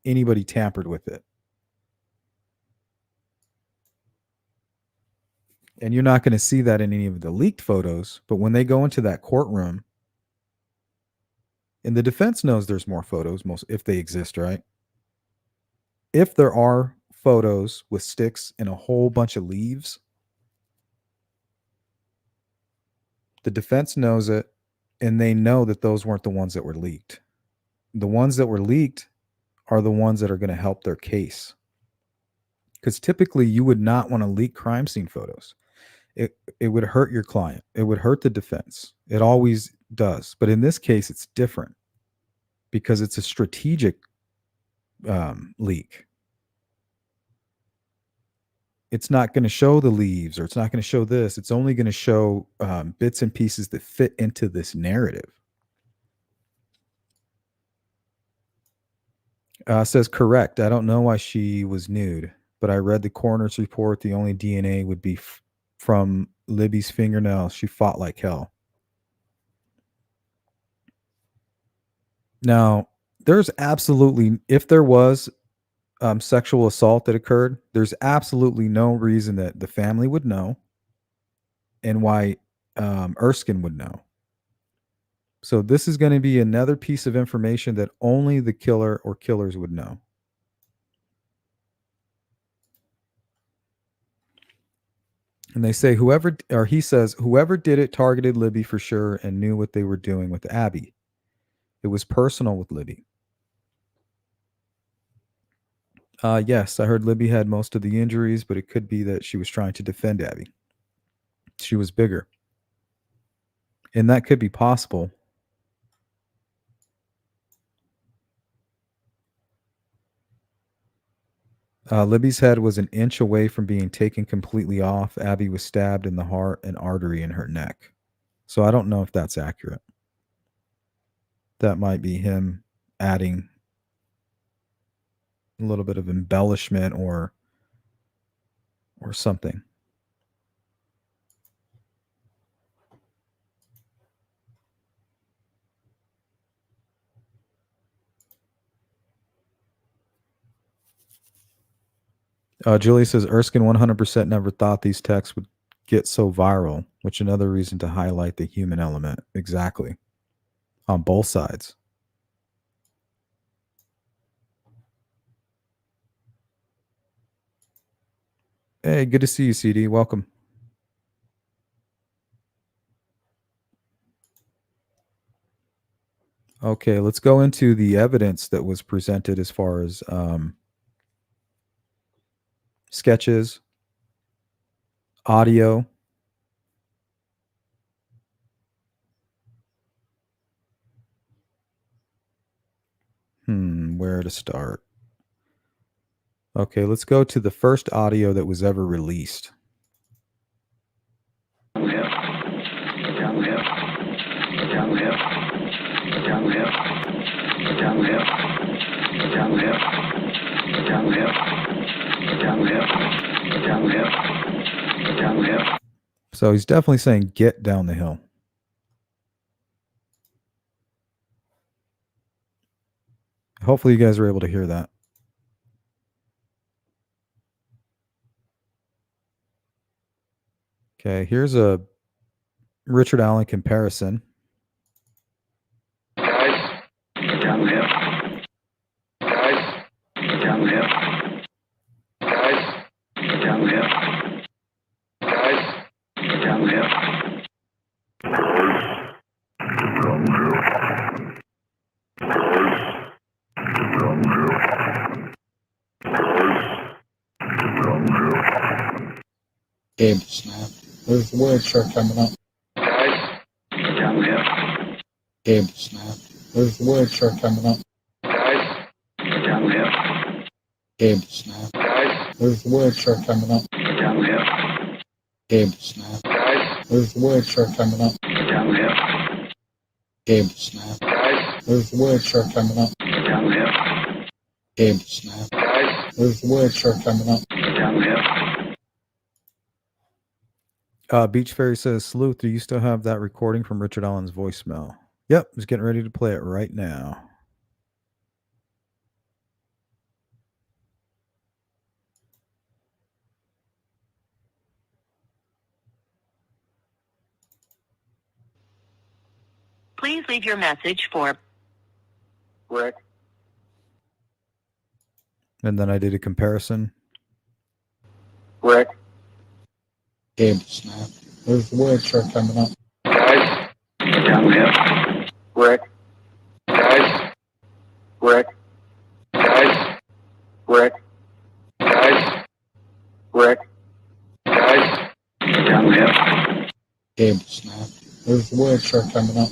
Speaker 1: anybody tampered with it. And you're not going to see that in any of the leaked photos, but when they go into that courtroom, and the defense knows there's more photos, most if they exist, right? if there are photos with sticks and a whole bunch of leaves, the defense knows it, and they know that those weren't the ones that were leaked. The ones that were leaked are the ones that are going to help their case. Because typically you would not want to leak crime scene photos. It would hurt your client. It would hurt the defense. It always does. But in this case, it's different because it's a strategic leak. It's not going to show the leaves, or it's not going to show this. It's only going to show bits and pieces that fit into this narrative. Says correct. I don't know why she was nude, but I read the coroner's report. The only DNA would be from Libby's fingernails. She fought like hell. Now, there's absolutely, if there was sexual assault that occurred, there's absolutely no reason that the family would know and why Erskin would know. So this is going to be another piece of information that only the killer or killers would know. And they say he says, whoever did it targeted Libby for sure and knew what they were doing with Abby. It was personal with Libby. Yes, I heard Libby had most of the injuries, but it could be that she was trying to defend Abby. She was bigger. And that could be possible. Libby's head was an inch away from being taken completely off. Abby was stabbed in the heart and artery in her neck. So I don't know if that's accurate. That might be him adding a little bit of embellishment or something. Julie says Erskine 100% never thought these texts would get so viral, which another reason to highlight the human element. Exactly. On both sides. Hey, good to see you, CD. Welcome. Okay, let's go into the evidence that was presented as far as sketches, audio. Where to start? Okay, let's go to the first audio that was ever released. So he's definitely saying get down the hill. Hopefully you guys are able to hear that. Okay, here's a Richard Allen comparison.
Speaker 3: Guys, down the hill. Guys, down the hill. Guys, down the hill. Guys, down the hill.
Speaker 4: Gabe snap. There's the word shirt coming up.
Speaker 3: Guys, down the hill.
Speaker 4: Gabe snap. There's the word shirt coming up.
Speaker 3: Guys, down the hill.
Speaker 4: Gabe snap.
Speaker 3: Guys,
Speaker 4: There's the word shirt coming up.
Speaker 3: down the hill.
Speaker 4: Gabe snap.
Speaker 3: Guys,
Speaker 4: There's the word shirt coming up.
Speaker 3: down the hill.
Speaker 4: Gabe snap.
Speaker 3: Guys,
Speaker 4: There's the word shirt coming up.
Speaker 3: down the hill.
Speaker 4: Gabe snap.
Speaker 3: Guys,
Speaker 4: There's the word shirt coming up.
Speaker 3: down the hill.
Speaker 1: Beach Fairy says, Sleuth, do you still have that recording from Richard Allen's voicemail? Yep, just getting ready to play it right now.
Speaker 5: Please leave your message for
Speaker 3: Rick.
Speaker 1: And then I did a comparison.
Speaker 3: Rick.
Speaker 4: Gabe, snap. There's the wheelchair coming up.
Speaker 3: Guys. Down left. Rick. Guys. Rick. Guys. Rick. Guys. Rick. Guys. Down left.
Speaker 4: Gabe, snap. There's the wheelchair coming up.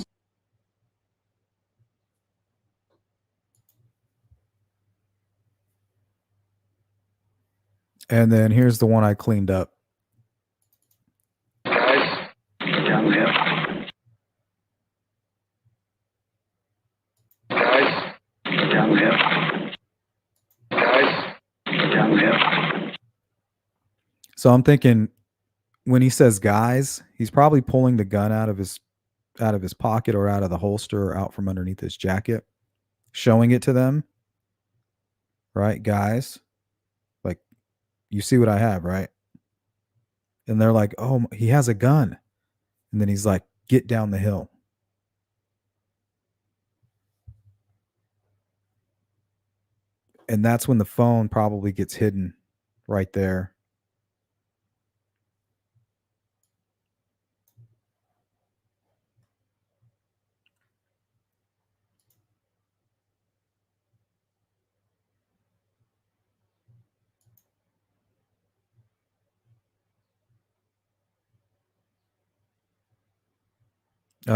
Speaker 1: And then here's the one I cleaned up.
Speaker 3: Guys. Down left. Guys. Down left. Guys. Down left.
Speaker 1: So I'm thinking when he says guys, he's probably pulling the gun out of his pocket or out of the holster or out from underneath his jacket, showing it to them. Right, guys? Like, you see what I have, right? And they're like, "Oh, he has a gun." And then he's like, "Get down the hill." And that's when the phone probably gets hidden right there.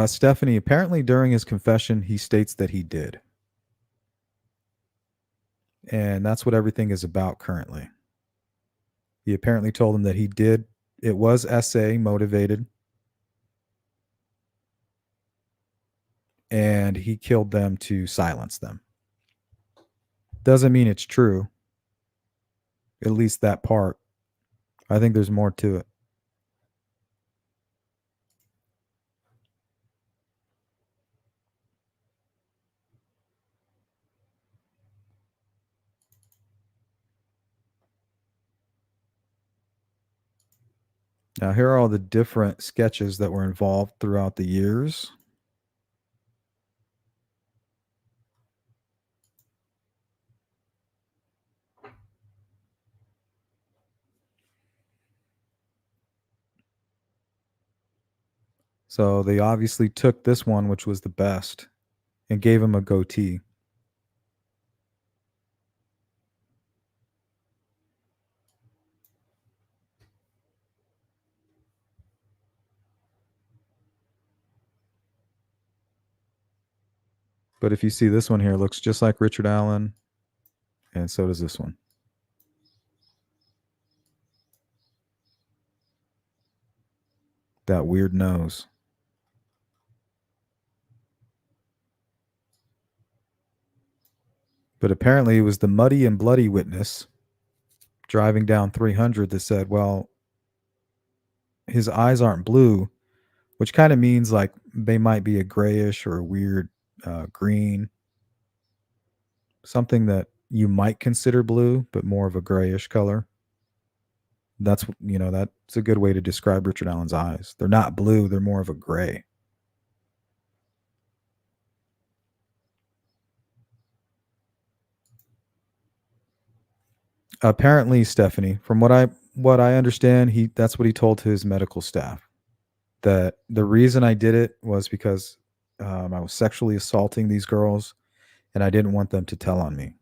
Speaker 1: Stephanie, apparently during his confession, he states that he did. And that's what everything is about currently. He apparently told him that he did. It was SA motivated. And he killed them to silence them. Doesn't mean it's true. At least that part. I think there's more to it. Now, here are all the different sketches that were involved throughout the years. So they obviously took this one, which was the best, and gave him a goatee. But if you see this one here, it looks just like Richard Allen, and so does this one. That weird nose. But apparently it was the muddy and bloody witness driving down 300 that said, well, his eyes aren't blue, which kind of means like they might be a grayish or a weird green, something that you might consider blue, but more of a grayish color. That's a good way to describe Richard Allen's eyes. They're not blue, they're more of a gray. Apparently, Stephanie, from what I understand, that's what he told to his medical staff. That the reason I did it was because I was sexually assaulting these girls and I didn't want them to tell on me.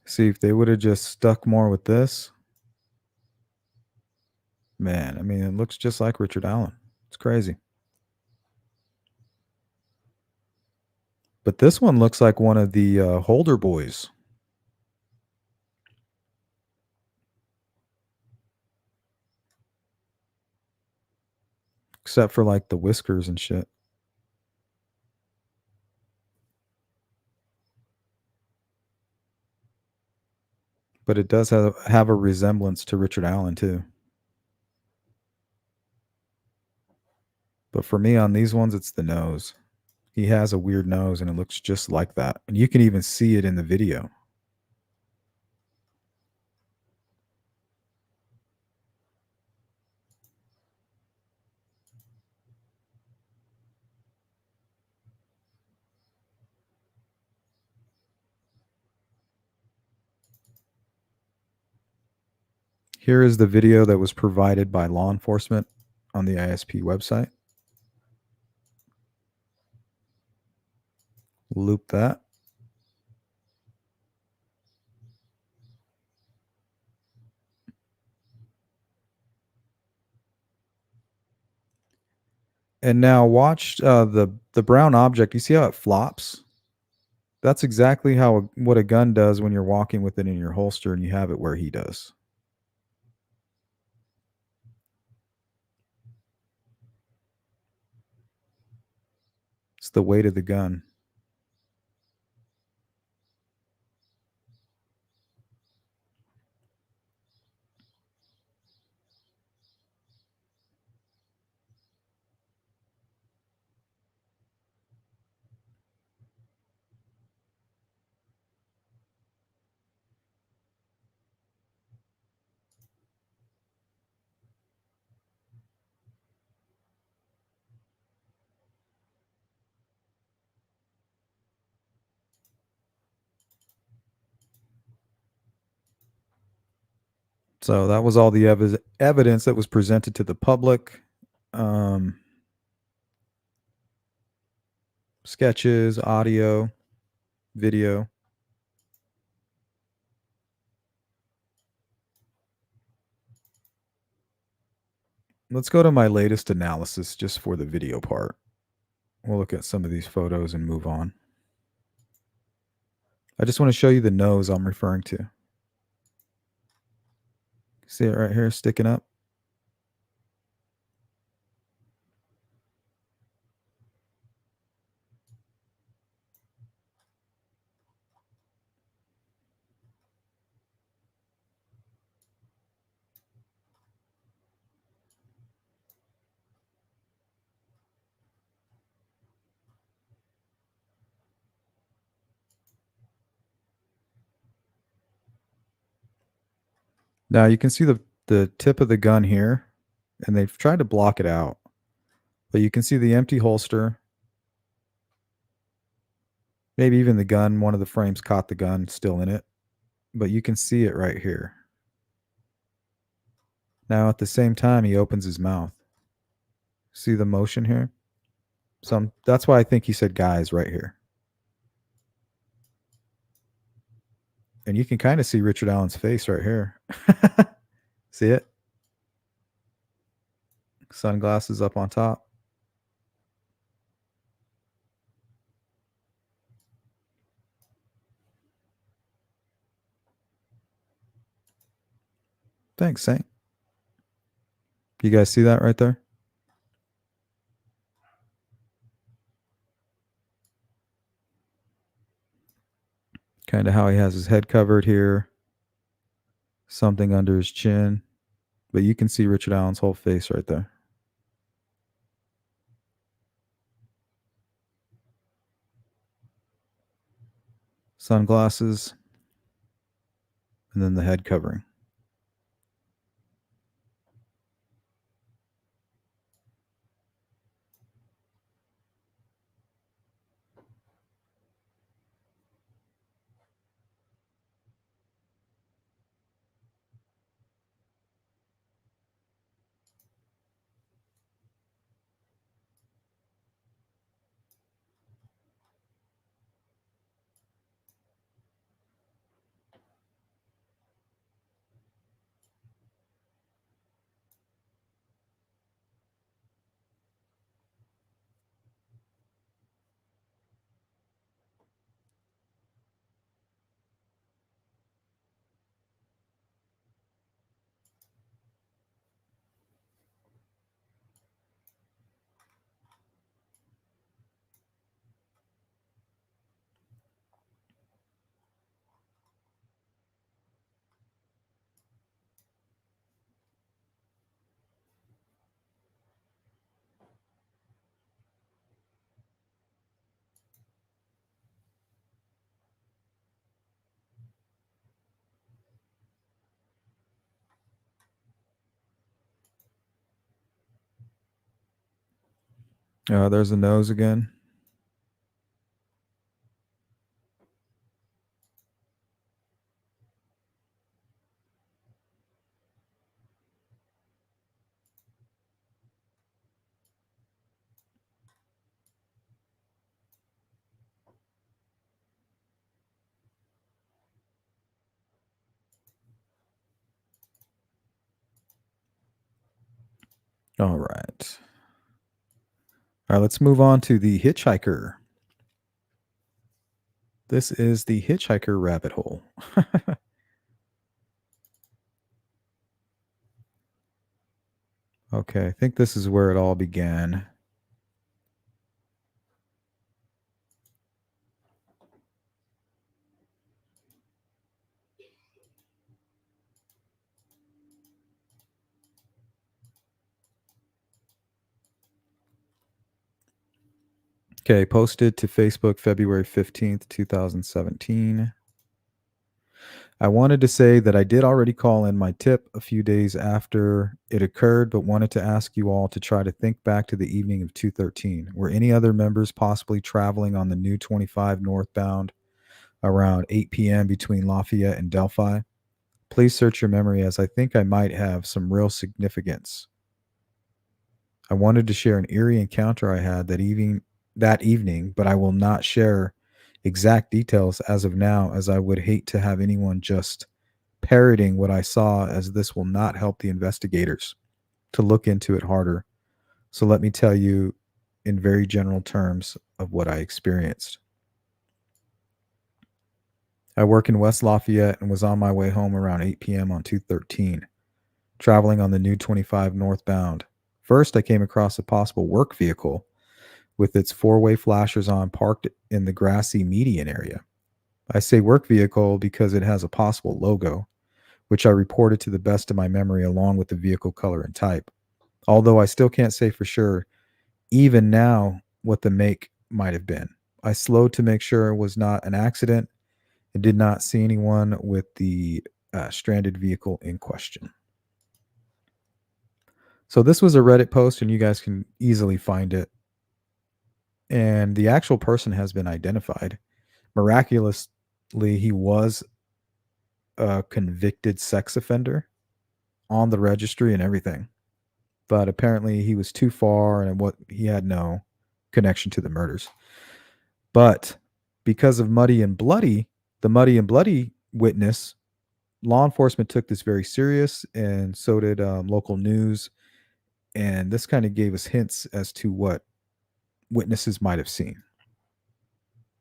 Speaker 1: See, if they would have just stuck more with this, man, I mean, it looks just like Richard Allen. It's crazy. But this one looks like one of the Holder boys. Except for like the whiskers and shit. But it does have a resemblance to Richard Allen too. But for me on these ones, it's the nose. He has a weird nose and it looks just like that. And you can even see it in the video. Here is the video that was provided by law enforcement on the ISP website. Loop that. And now watch the brown object. You see how it flops? That's exactly how what a gun does when you're walking with it in your holster and you have it where he does. It's the weight of the gun. So that was all the evidence that was presented to the public. Sketches, audio, video. Let's go to my latest analysis just for the video part. We'll look at some of these photos and move on. I just want to show you the nose I'm referring to. See it right here sticking up? Now you can see the tip of the gun here, and they've tried to block it out. But you can see the empty holster. Maybe even the gun, one of the frames caught the gun still in it. But you can see it right here. Now at the same time, he opens his mouth. See the motion here? That's why I think he said guys right here. And you can kind of see Richard Allen's face right here. See it? Sunglasses up on top. Thanks, Saint. You guys see that right there? Kind of how he has his head covered here. Something under his chin. But you can see Richard Allen's whole face right there. Sunglasses. And then the head covering. There's a nose again. All right. All right, let's move on to the Hitchhiker. This is the Hitchhiker rabbit hole. Okay, I think this is where it all began. Okay, posted to Facebook February 15th, 2017. I wanted to say that I did already call in my tip a few days after it occurred, but wanted to ask you all to try to think back to the evening of 213. Were any other members possibly traveling on the new 25 northbound around 8 p.m. between Lafayette and Delphi? Please search your memory, as I think I might have some real significance. I wanted to share an eerie encounter I had that evening, but I will not share exact details as of now, as I would hate to have anyone just parroting what I saw, as this will not help the investigators to look into it harder. So let me tell you in very general terms of what I experienced. I work in West Lafayette and was on my way home around 8 p.m. on 213, traveling on the new 25 northbound. First, I came across a possible work vehicle with its four-way flashers on, parked in the grassy median area. I say work vehicle because it has a possible logo, which I reported to the best of my memory along with the vehicle color and type. Although I still can't say for sure, even now, what the make might have been. I slowed to make sure it was not an accident and did not see anyone with the stranded vehicle in question. So this was a Reddit post, and you guys can easily find it. And the actual person has been identified. Miraculously, he was a convicted sex offender on the registry and everything. But apparently he was too far, and he had no connection to the murders. But because of the Muddy and Bloody witness, law enforcement took this very serious, and so did local news. And this kind of gave us hints as to what witnesses might have seen.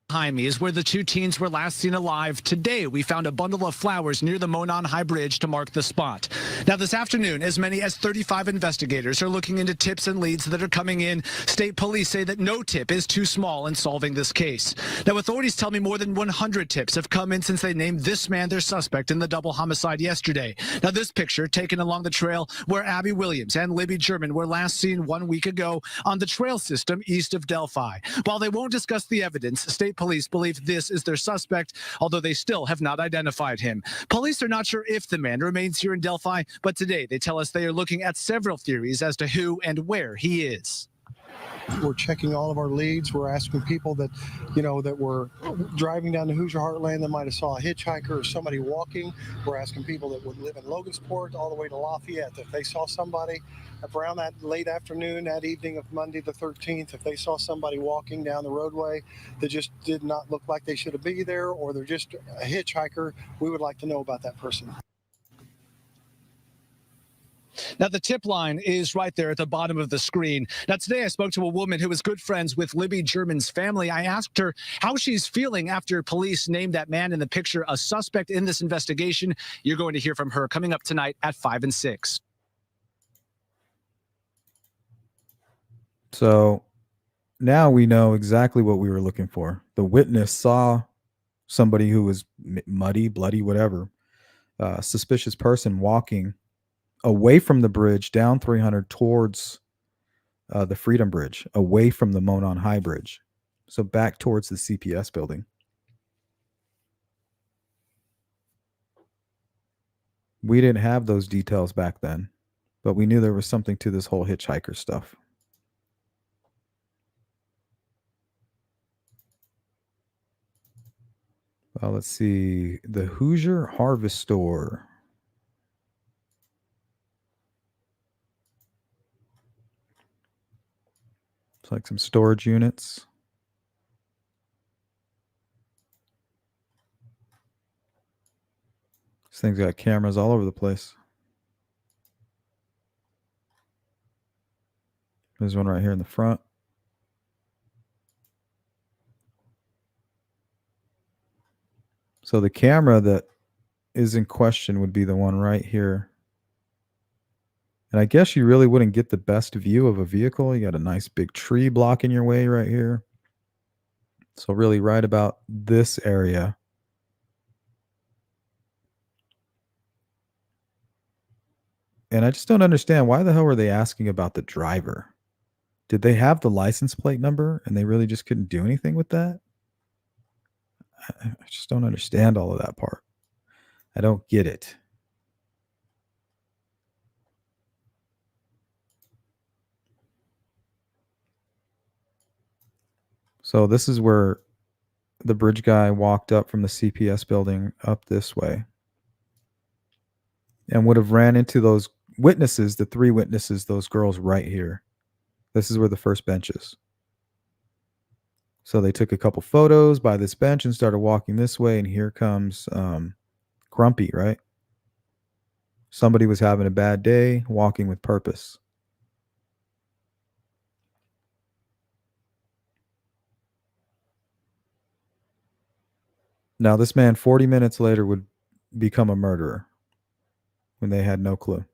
Speaker 5: Behind me is where the two teens were last seen alive. Today, we found a bundle of flowers near the Monon High Bridge to mark the spot. Now, this afternoon, as many as 35 investigators are looking into tips and leads that are coming in. State police say that no tip is too small in solving this case. Now, authorities tell me more than 100 tips have come in since they named this man their suspect in the double homicide yesterday. Now, this picture taken along the trail where Abby Williams and Libby German were last seen 1 week ago on the trail system east of Delphi. While they won't discuss the evidence, state police believe this is their suspect, although they still have not identified him. Police are not sure if the man remains here in Delphi, but today they tell us they are looking at several theories as to who and where he is.
Speaker 6: We're checking all of our leads. We're asking people that, that were driving down the Hoosier Heartland that might have saw a hitchhiker or somebody walking. We're asking people that would live in Logansport all the way to Lafayette. If they saw somebody around that late afternoon, that evening of Monday the 13th, if they saw somebody walking down the roadway that just did not look like they should be there, or they're just a hitchhiker, we would like to know about that person.
Speaker 5: Now, the tip line is right there at the bottom of the screen. Now, today I spoke to a woman who was good friends with Libby German's family. I asked her how she's feeling after police named that man in the picture a suspect in this investigation. You're going to hear from her coming up tonight at 5 and 6.
Speaker 1: So now we know exactly what we were looking for. The witness saw somebody who was muddy, bloody, whatever, suspicious person walking away from the bridge down 300 towards the Freedom Bridge, away from the Monon High Bridge. So back towards the CPS building. We didn't have those details back then, but we knew there was something to this whole hitchhiker stuff. Let's see. The Hoosier Harvest Store. It's like some storage units. This thing's got cameras all over the place. There's one right here in the front. So the camera that is in question would be the one right here. And I guess you really wouldn't get the best view of a vehicle. You got a nice big tree blocking your way right here. So really right about this area. And I just don't understand, why the hell were they asking about the driver? Did they have the license plate number and they really just couldn't do anything with that? I just don't understand all of that part. I don't get it. So this is where the bridge guy walked up from the CPS building up this way and would have ran into those witnesses, the 3 witnesses, those girls right here. This is where the first bench is. So they took a couple photos by this bench and started walking this way. And here comes Grumpy, right? Somebody was having a bad day, walking with purpose. Now, this man 40 minutes later would become a murderer when they had no clue.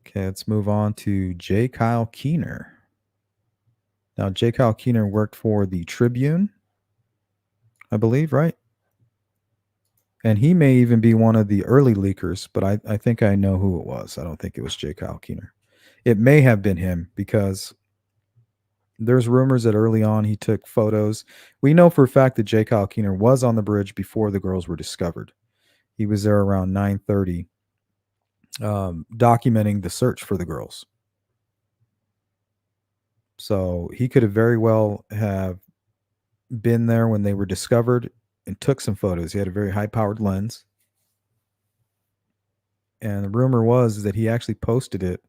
Speaker 1: Okay, let's move on to J. Kyle Keener. Now, J. Kyle Keener worked for the Tribune, I believe, right? And he may even be one of the early leakers, but I think I know who it was. I don't think it was J. Kyle Keener. It may have been him because there's rumors that early on he took photos. We know for a fact that J. Kyle Keener was on the bridge before the girls were discovered. He was there around 9:30, documenting the search for the girls. So he could have very well have been there when they were discovered and took some photos. He had a very high-powered lens. And the rumor was that he actually posted it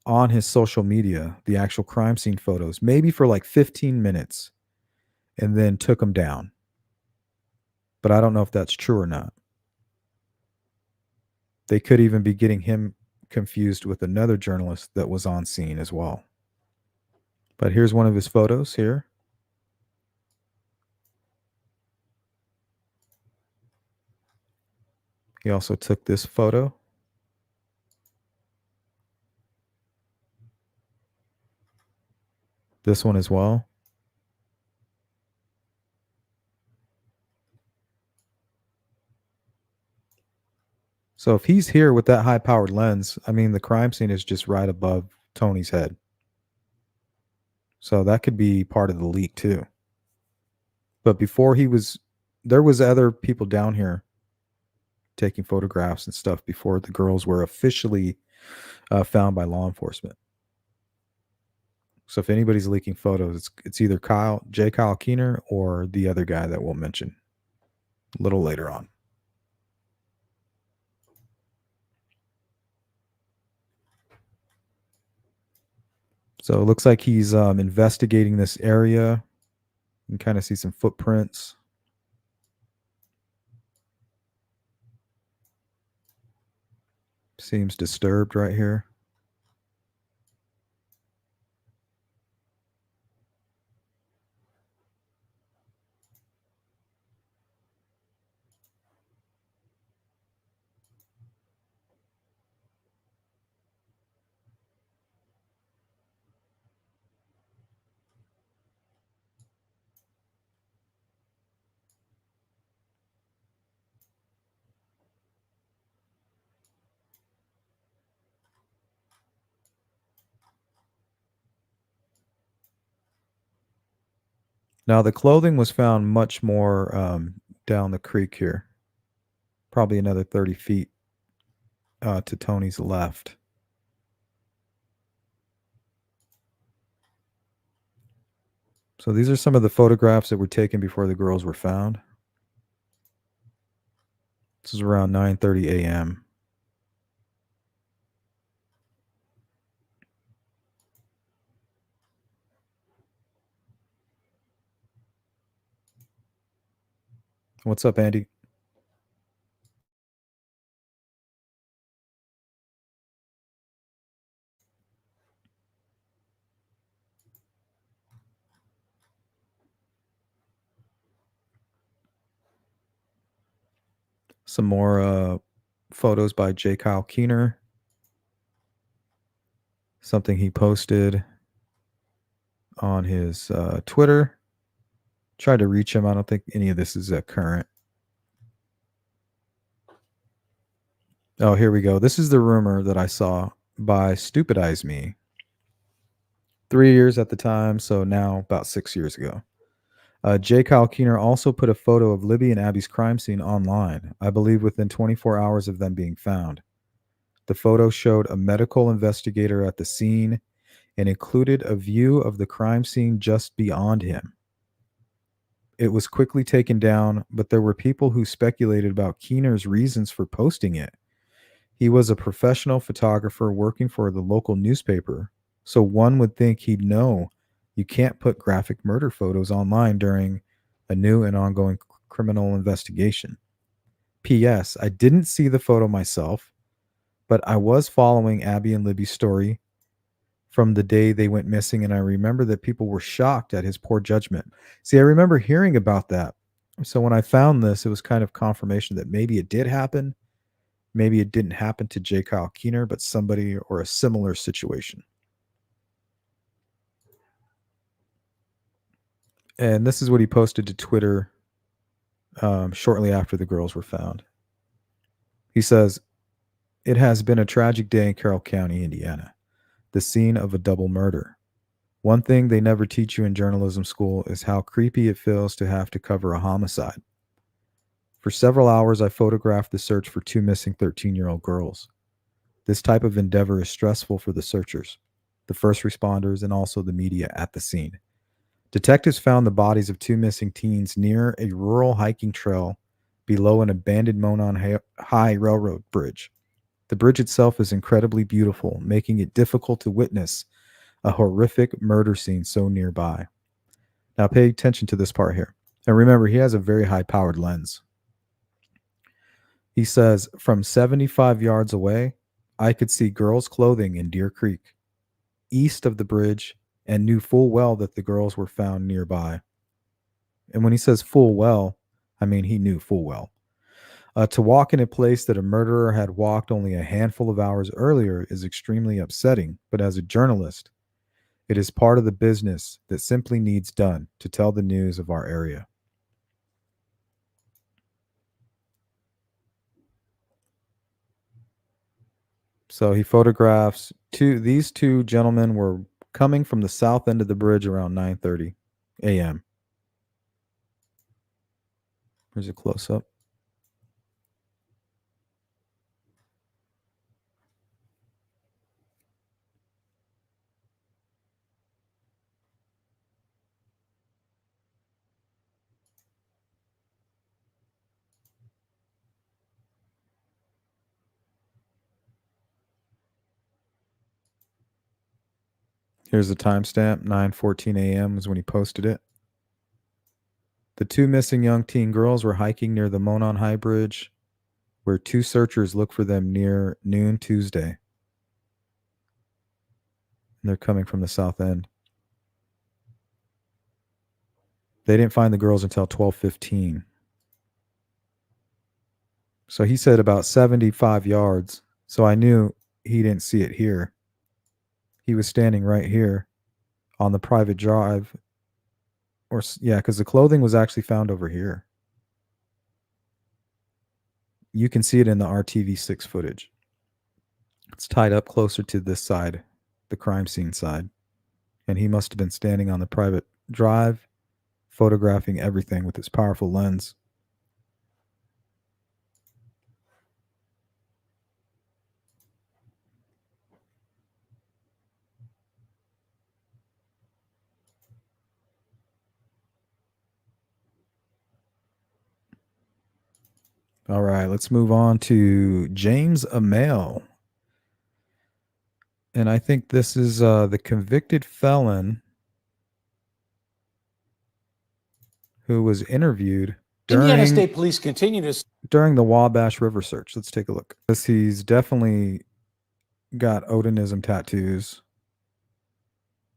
Speaker 1: on his social media, the actual crime scene photos, maybe for like 15 minutes, and then took them down. But I don't know if that's true or not. They could even be getting him confused with another journalist that was on scene as well. But here's one of his photos here. He also took this photo. This one as well. So if he's here with that high-powered lens, I mean, the crime scene is just right above Tony's head. So that could be part of the leak too. But before there was other people down here taking photographs and stuff before the girls were officially found by law enforcement. So if anybody's leaking photos, it's either J. Kyle Keener or the other guy that we'll mention a little later on. So it looks like he's investigating this area. You can kind of see some footprints. Seems disturbed right here. Now, the clothing was found much more down the creek here, probably another 30 feet to Tony's left. So these are some of the photographs that were taken before the girls were found. This is around 9:30 a.m. What's up, Andy? Some more photos by J. Kyle Keener. Something he posted on his Twitter. Tried to reach him. I don't think any of this is current. Oh, here we go. This is the rumor that I saw by Stupid Eyes Me. 3 years at the time, so now about 6 years ago. J. Kyle Keener also put a photo of Libby and Abby's crime scene online, I believe within 24 hours of them being found. The photo showed a medical investigator at the scene and included a view of the crime scene just beyond him. It was quickly taken down, but there were people who speculated about Keener's reasons for posting it. He was a professional photographer working for the local newspaper, so one would think he'd know you can't put graphic murder photos online during a new and ongoing criminal investigation. P.S. I didn't see the photo myself, but I was following Abby and Libby's story from the day they went missing, and I remember that people were shocked at his poor judgment. See, I remember hearing about that. So when I found this, it was kind of confirmation that maybe it did happen. Maybe it didn't happen to J. Kyle Keener, but somebody or a similar situation. And this is what he posted to Twitter shortly after the girls were found. He says, "It has been a tragic day in Carroll County, Indiana, the scene of a double murder. One thing they never teach you in journalism school is how creepy it feels to have to cover a homicide. For several hours, I photographed the search for two missing 13-year-old girls. This type of endeavor is stressful for the searchers, the first responders, and also the media at the scene. Detectives found the bodies of two missing teens near a rural hiking trail below an abandoned Monon High Railroad bridge. The bridge itself is incredibly beautiful, making it difficult to witness a horrific murder scene so nearby." Now pay attention to this part here. And remember, he has a very high-powered lens. He says, "From 75 yards away, I could see girls' clothing in Deer Creek, east of the bridge, and knew full well that the girls were found nearby." And when he says full well, I mean he knew full well. To walk in a place that a murderer had walked only a handful of hours earlier is extremely upsetting, but as a journalist, it is part of the business that simply needs done to tell the news of our area. So he photographs these two gentlemen were coming from the south end of the bridge around 9:30 a.m. Here's a close-up. Here's the timestamp. 9:14 a.m. is when he posted it. The two missing young teen girls were hiking near the Monon High Bridge, where two searchers looked for them near noon Tuesday. And they're coming from the south end. They didn't find the girls until 12:15. So he said about 75 yards. So I knew he didn't see it here. He was standing right here on the private drive. Because the clothing was actually found over here. You can see it in the RTV6 footage. It's tied up closer to this side, the crime scene side. And he must have been standing on the private drive, photographing everything with his powerful lens. All right, let's move on to James Amell. And I think this is the convicted felon who was interviewed
Speaker 7: Indiana State Police continue to
Speaker 1: during the Wabash River search. Let's take a look. He's definitely got Odinism tattoos.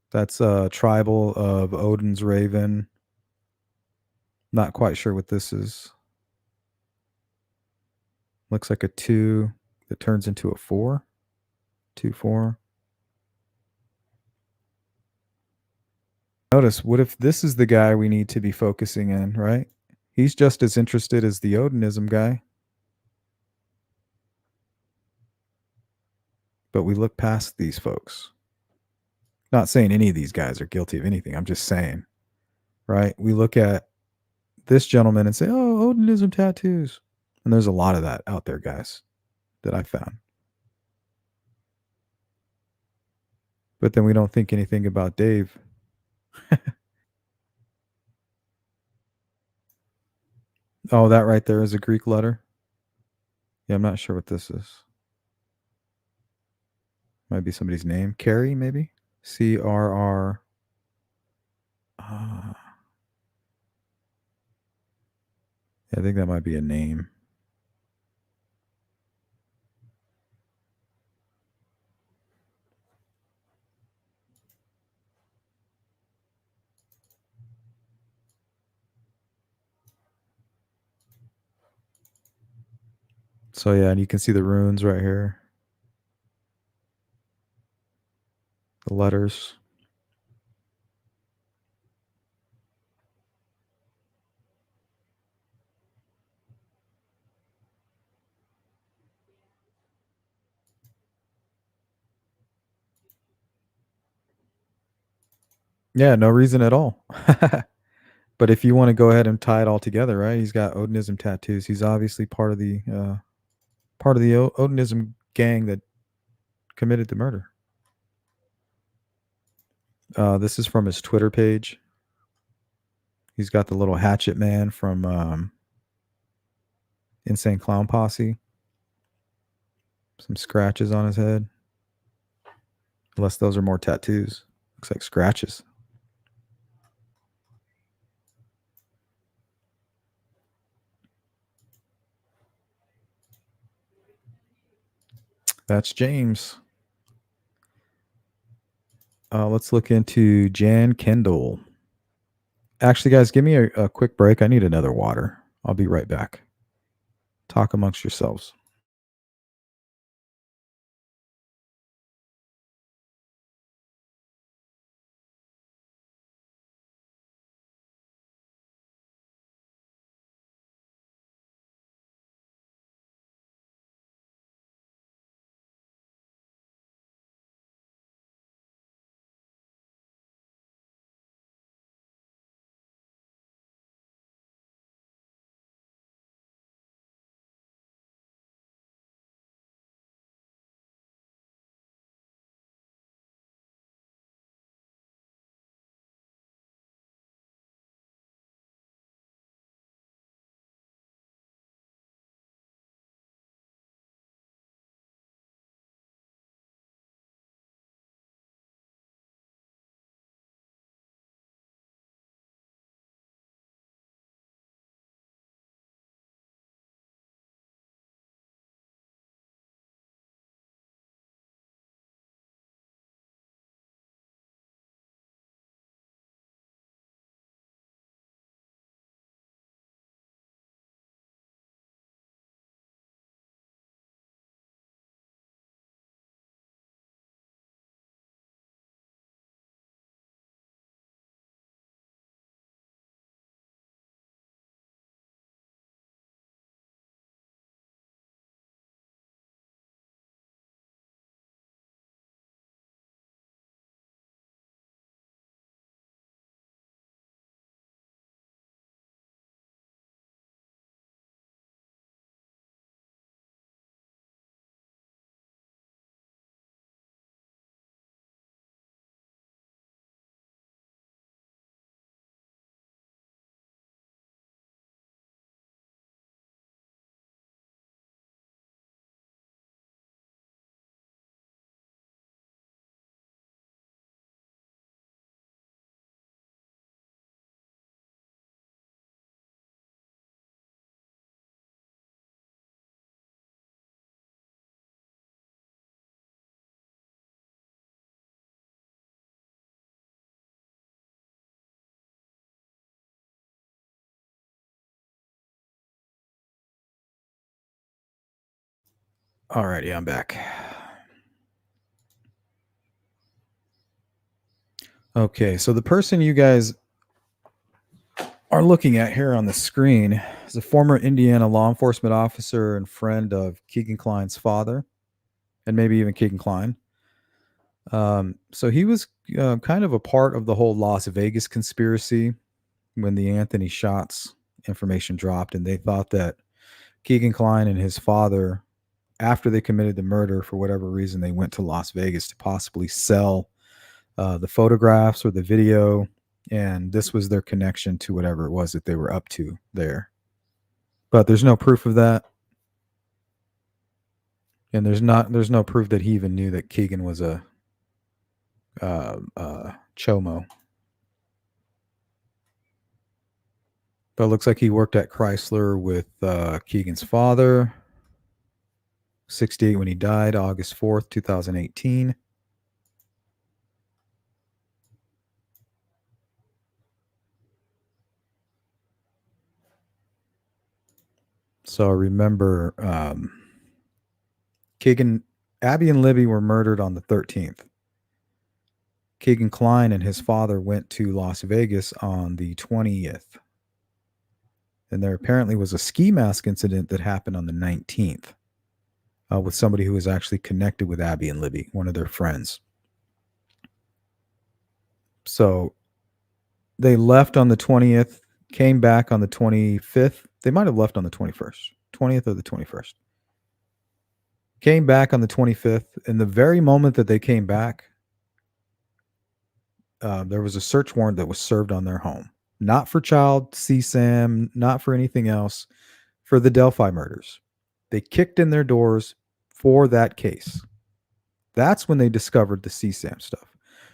Speaker 1: That's tribal of Odin's Raven. Not quite sure what this is. Looks like a 2 that turns into a 4. 2, 4. Notice, what if this is the guy we need to be focusing in, right? He's just as interested as the Odinism guy. But we look past these folks. Not saying any of these guys are guilty of anything. I'm just saying, right? We look at this gentleman and say, oh, Odinism tattoos. And there's a lot of that out there, guys, that I found. But then we don't think anything about Dave. Oh, that right there is a Greek letter. Yeah, I'm not sure what this is. Might be somebody's name. Carrie, maybe? CRR. Yeah, I think that might be a name. So yeah, and you can see the runes right here. The letters. Yeah, no reason at all. But if you want to go ahead and tie it all together, right? He's got Odinism tattoos. He's obviously part of the Odinism gang that committed the murder. This is from his Twitter page. He's got the little hatchet man from Insane Clown Posse. Some scratches on his head. Unless those are more tattoos. Looks like scratches. That's James. Let's look into Jan Kendall. Actually, guys, give me a quick break. I need another water. I'll be right back. Talk amongst yourselves. Alrighty, I'm back. Okay, so the person you guys are looking at here on the screen is a former Indiana law enforcement officer and friend of Keegan Klein's father, and maybe even Keegan Klein. So he was kind of a part of the whole Las Vegas conspiracy when the Anthony shots information dropped, and they thought that Keegan Klein and his father, after they committed the murder, for whatever reason, they went to Las Vegas to possibly sell the photographs or the video, and this was their connection to whatever it was that they were up to there. But there's no proof of that, and there's no proof that he even knew that Keegan was a chomo. But it looks like he worked at Chrysler with Keegan's father. 68 when he died, August 4th, 2018. So remember, Abby and Libby were murdered on the 13th. Keegan Klein and his father went to Las Vegas on the 20th. And there apparently was a ski mask incident that happened on the 19th with somebody who was actually connected with Abby and Libby, one of their friends. So they left on the 20th, came back on the 25th. They might have left on the 21st, 20th or the 21st. Came back on the 25th. In the very moment that they came back, there was a search warrant that was served on their home. Not for child CSAM, not for anything else, for the Delphi murders. They kicked in their doors for that case. That's when they discovered the CSAM stuff.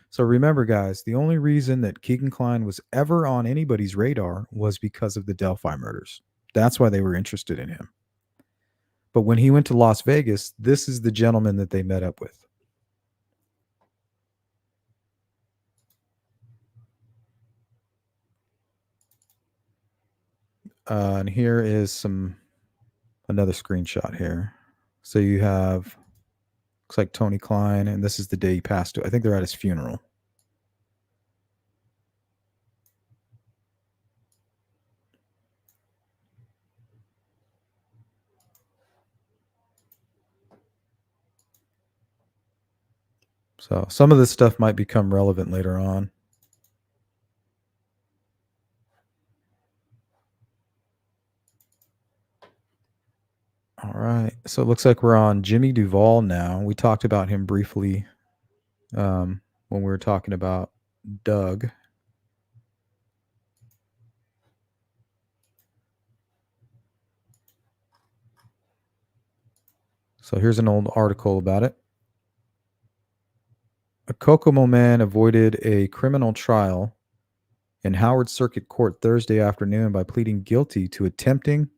Speaker 1: So remember, guys, the only reason that Keegan Klein was ever on anybody's radar was because of the Delphi murders. That's why they were interested in him. But when he went to Las Vegas, this is the gentleman that they met up with. And here is another screenshot here. So you have, looks like Tony Klein, and this is the day he passed away. I think they're at his funeral. So some of this stuff might become relevant later on. All right. So it looks like we're on Jimmy Duval now. We talked about him briefly when we were talking about Doug. So here's an old article about it. A Kokomo man avoided a criminal trial in Howard Circuit Court Thursday afternoon by pleading guilty to attempting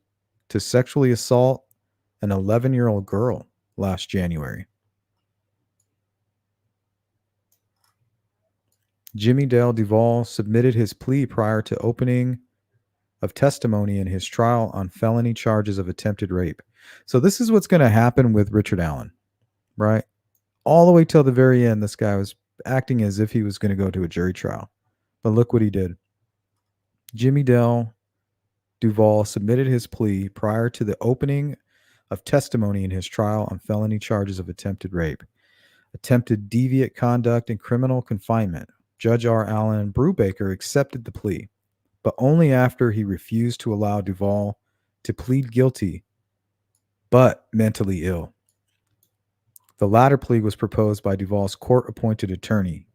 Speaker 1: to sexually assault an 11-year-old girl last January. Jimmy Dale Duval submitted his plea prior to opening of testimony in his trial on felony charges of attempted rape. So this is what's going to happen with Richard Allen, right? All the way till the very end, this guy was acting as if he was going to go to a jury trial. But look what he did. Jimmy Dale Duval submitted his plea prior to the opening of testimony in his trial on felony charges of attempted rape, attempted deviant conduct, and criminal confinement. Judge R. Allen Brubaker accepted the plea, but only after he refused to allow Duval to plead guilty, but mentally ill. The latter plea was proposed by Duval's court-appointed attorney,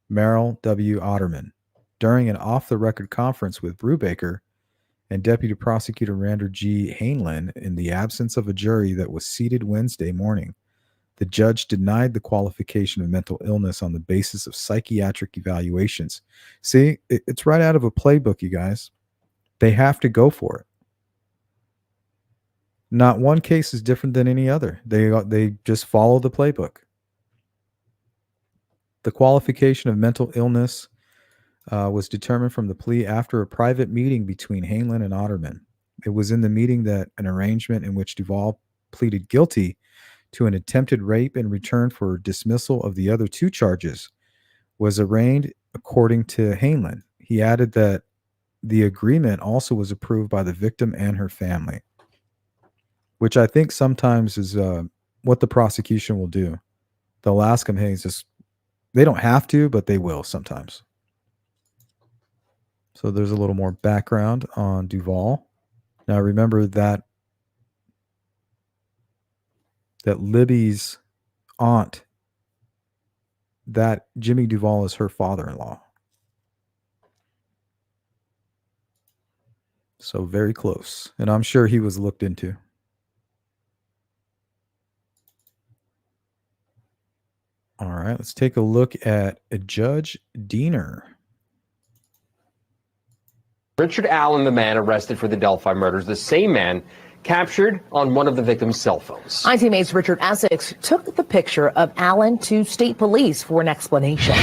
Speaker 1: Merrill W. Otterman, during an off-the-record conference with Brubaker and Deputy Prosecutor Rander G. Hainlin in the absence of a jury that was seated Wednesday morning. The judge denied the qualification of mental illness on the basis of psychiatric evaluations. See, it's right out of a playbook, you guys. They have to go for it. Not one case is different than any other. They just follow the playbook. The qualification of mental illness was determined from the plea after a private meeting between Hainlin and Otterman. It was in the meeting that an arrangement in which Duval pleaded guilty to an attempted rape in return for dismissal of the other 2 charges, was arraigned according to Heinlein. He added that the agreement also was approved by the victim and her family, which I think sometimes is what the prosecution will do. They'll ask him, hey, they don't have to, but they will sometimes. So there's a little more background on Duval. Now remember that Libby's aunt, that Jimmy Duval is her father-in-law. So very close. And I'm sure he was looked into. All right, let's take a look at Judge Diener.
Speaker 8: Richard Allen, the man arrested for the Delphi murders, the same man captured on one of the victim's cell phones.
Speaker 9: ITMA's Richard Essex took the picture of Allen to state police for an explanation.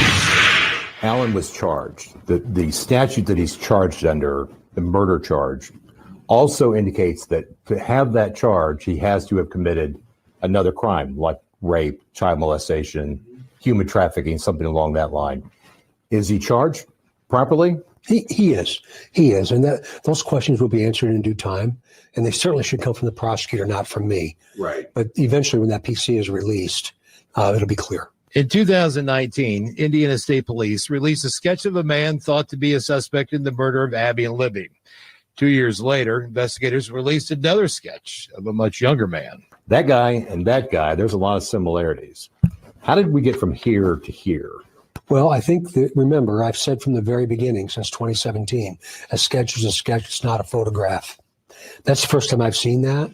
Speaker 10: Allen was charged. The statute that he's charged under, the murder charge, also indicates that to have that charge, he has to have committed another crime like rape, child molestation, human trafficking, something along that line. Is he charged properly?
Speaker 11: He is. And those questions will be answered in due time. And they certainly should come from the prosecutor, not from me.
Speaker 10: Right.
Speaker 11: But eventually, when that PC is released, it'll be clear.
Speaker 12: In 2019, Indiana State Police released a sketch of a man thought to be a suspect in the murder of Abby and Libby. 2 years later, investigators released another sketch of a much younger man.
Speaker 10: That guy and that guy, there's a lot of similarities. How did we get from here to here?
Speaker 11: Well, I think that, remember, I've said from the very beginning, since 2017, a sketch is a sketch, it's not a photograph. That's the first time I've seen that.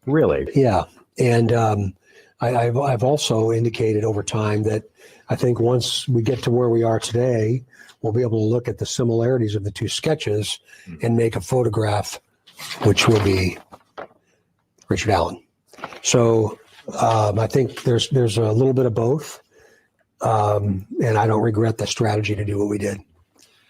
Speaker 10: Really?
Speaker 11: Yeah. And I've also indicated over time that I think once we get to where we are today, we'll be able to look at the similarities of the 2 sketches and make a photograph, which will be Richard Allen. So I think there's a little bit of both. And I don't regret the strategy to do what we did.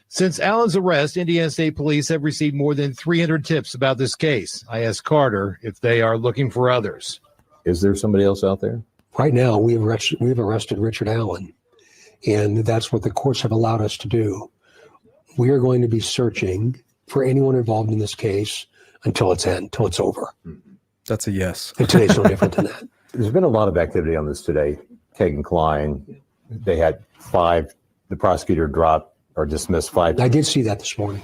Speaker 12: Since Allen's arrest, Indiana State Police have received more than 300 tips about this case. I asked Carter if they are looking for others.
Speaker 10: Is there somebody else out there?
Speaker 11: Right now, we've arrested Richard Allen, and that's what the courts have allowed us to do. We are going to be searching for anyone involved in this case until it's over.
Speaker 1: That's a yes.
Speaker 11: And today's no different than that.
Speaker 10: There's been a lot of activity on this today. Keegan Klein, they had 5. The prosecutor dropped or dismissed 5.
Speaker 11: I did see that this morning.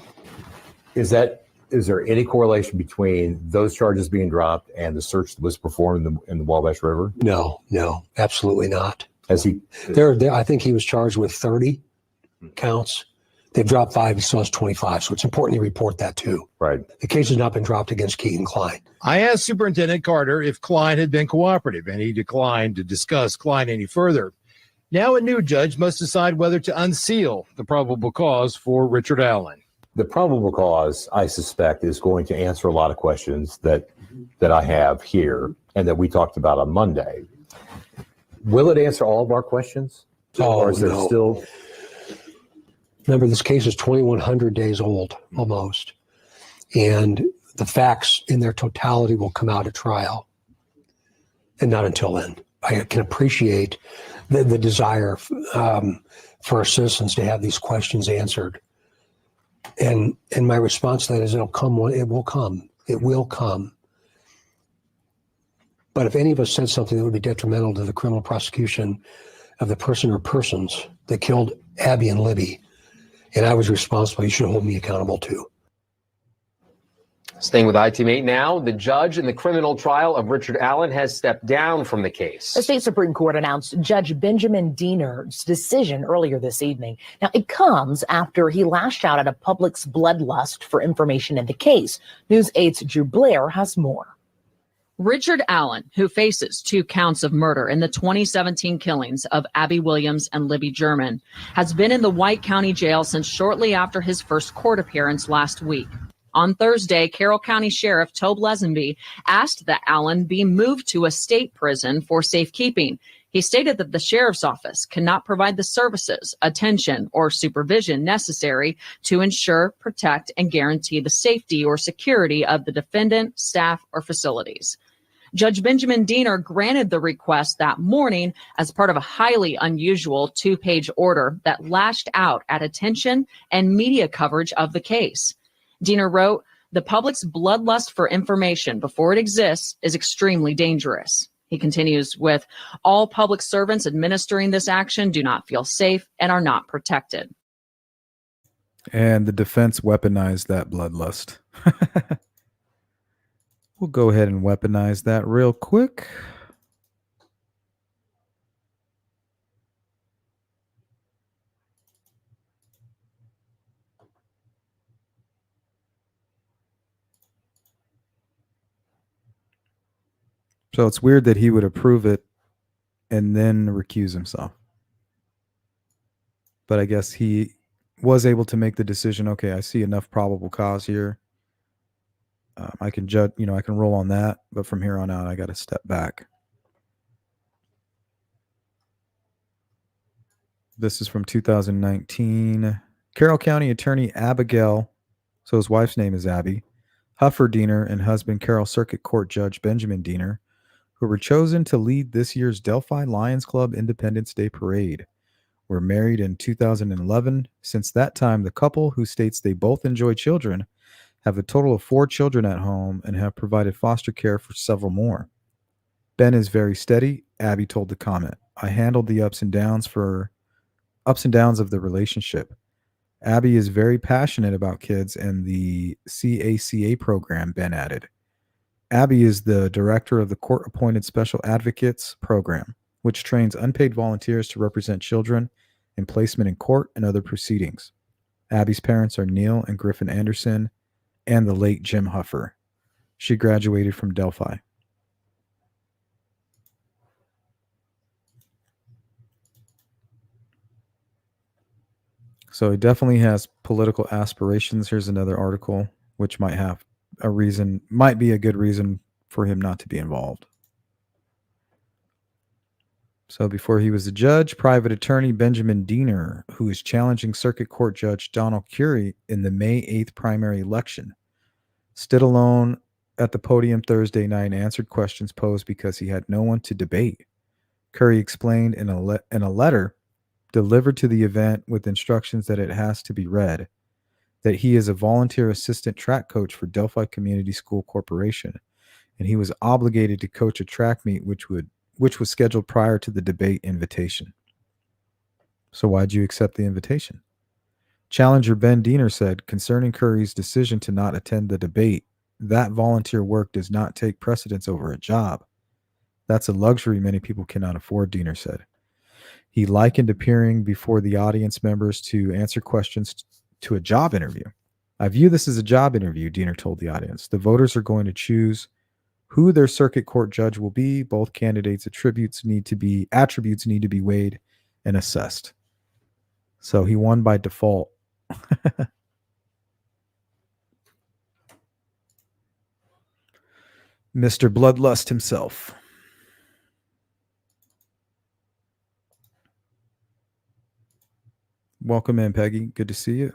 Speaker 10: Is there any correlation between those charges being dropped and the search that was performed in the Wabash River?
Speaker 11: No, absolutely not.
Speaker 10: As he,
Speaker 11: I think he was charged with 30 counts. They've dropped 5. He still has 25. So it's important to report that too.
Speaker 10: Right.
Speaker 11: The case has not been dropped against Keegan Klein.
Speaker 12: I asked Superintendent Carter if Klein had been cooperative, and he declined to discuss Klein any further. Now a new judge must decide whether to unseal the probable cause for Richard Allen.
Speaker 10: The probable cause, I suspect, is going to answer a lot of questions that I have here and that we talked about on Monday. Will it answer all of our questions? Or is there still...
Speaker 11: Remember, this case is 2,100 days old, almost. And the facts in their totality will come out at trial. And not until then. I can appreciate the desire for our citizens to have these questions answered. And my response to that is it will come. It will come. But if any of us said something that would be detrimental to the criminal prosecution of the person or persons that killed Abby and Libby, and I was responsible, you should hold me accountable too.
Speaker 8: Staying with ITM8 now, the judge in the criminal trial of Richard Allen has stepped down from the case.
Speaker 9: The state Supreme Court announced Judge Benjamin Diener's decision earlier this evening. Now, it comes after he lashed out at a public's bloodlust for information in the case. News 8's Drew Blair has more.
Speaker 2: Richard Allen, who faces 2 counts of murder in the 2017 killings of Abby Williams and Libby German, has been in the White County Jail since shortly after his first court appearance last week. On Thursday, Carroll County Sheriff Tobe Lesenby asked that Allen be moved to a state prison for safekeeping. He stated that the sheriff's office cannot provide the services, attention, or supervision necessary to ensure, protect, and guarantee the safety or security of the defendant, staff, or facilities. Judge Benjamin Diener granted the request that morning as part of a highly unusual 2-page order that lashed out at attention and media coverage of the case. Diener wrote, "The public's bloodlust for information before it exists is extremely dangerous." He continues with, "All public servants administering this action do not feel safe and are not protected."
Speaker 1: And the defense weaponized that bloodlust. We'll go ahead and weaponize that real quick. So it's weird that he would approve it and then recuse himself. But I guess he was able to make the decision, okay, I see enough probable cause here. I can judge, I can roll on that, but from here on out, I got to step back. This is from 2019. Carroll County Attorney Abigail, so his wife's name is Abby, Huffer Diener and husband Carroll Circuit Court Judge Benjamin Diener, who were chosen to lead this year's Delphi Lions Club Independence Day Parade, were married in 2011. Since that time, the couple, who states they both enjoy children, have a total of 4 children at home and have provided foster care for several more. Ben is very steady, Abby told the comment. I handled the ups and downs of the relationship. Abby is very passionate about kids and the CACA program, Ben added. Abby is the director of the court-appointed Special Advocates program, which trains unpaid volunteers to represent children in placement in court and other proceedings. Abby's parents are Neil and Griffin Anderson and the late Jim Huffer. She graduated from Delphi. So he definitely has political aspirations. Here's another article which might have a reason, might be a good reason for him not to be involved. So before he was a judge, private attorney Benjamin Diener, who is challenging Circuit Court Judge Donald Curry in the May 8th primary election, stood alone at the podium Thursday night and answered questions posed because he had no one to debate. Curry explained in a letter delivered to the event with instructions that it has to be read, that he is a volunteer assistant track coach for Delphi Community School Corporation, and he was obligated to coach a track meet which was scheduled prior to the debate invitation. So why'd you accept the invitation? Challenger Ben Diener said, concerning Curry's decision to not attend the debate, that volunteer work does not take precedence over a job. That's a luxury many people cannot afford, Diener said. He likened appearing before the audience members to answer questions to a job interview. I view this as a job interview, Diener told the audience. The voters are going to choose who their circuit court judge will be. Both candidates' attributes need to be weighed and assessed. So he won by default. Mr. Bloodlust himself. Welcome in, Peggy. Good to see you.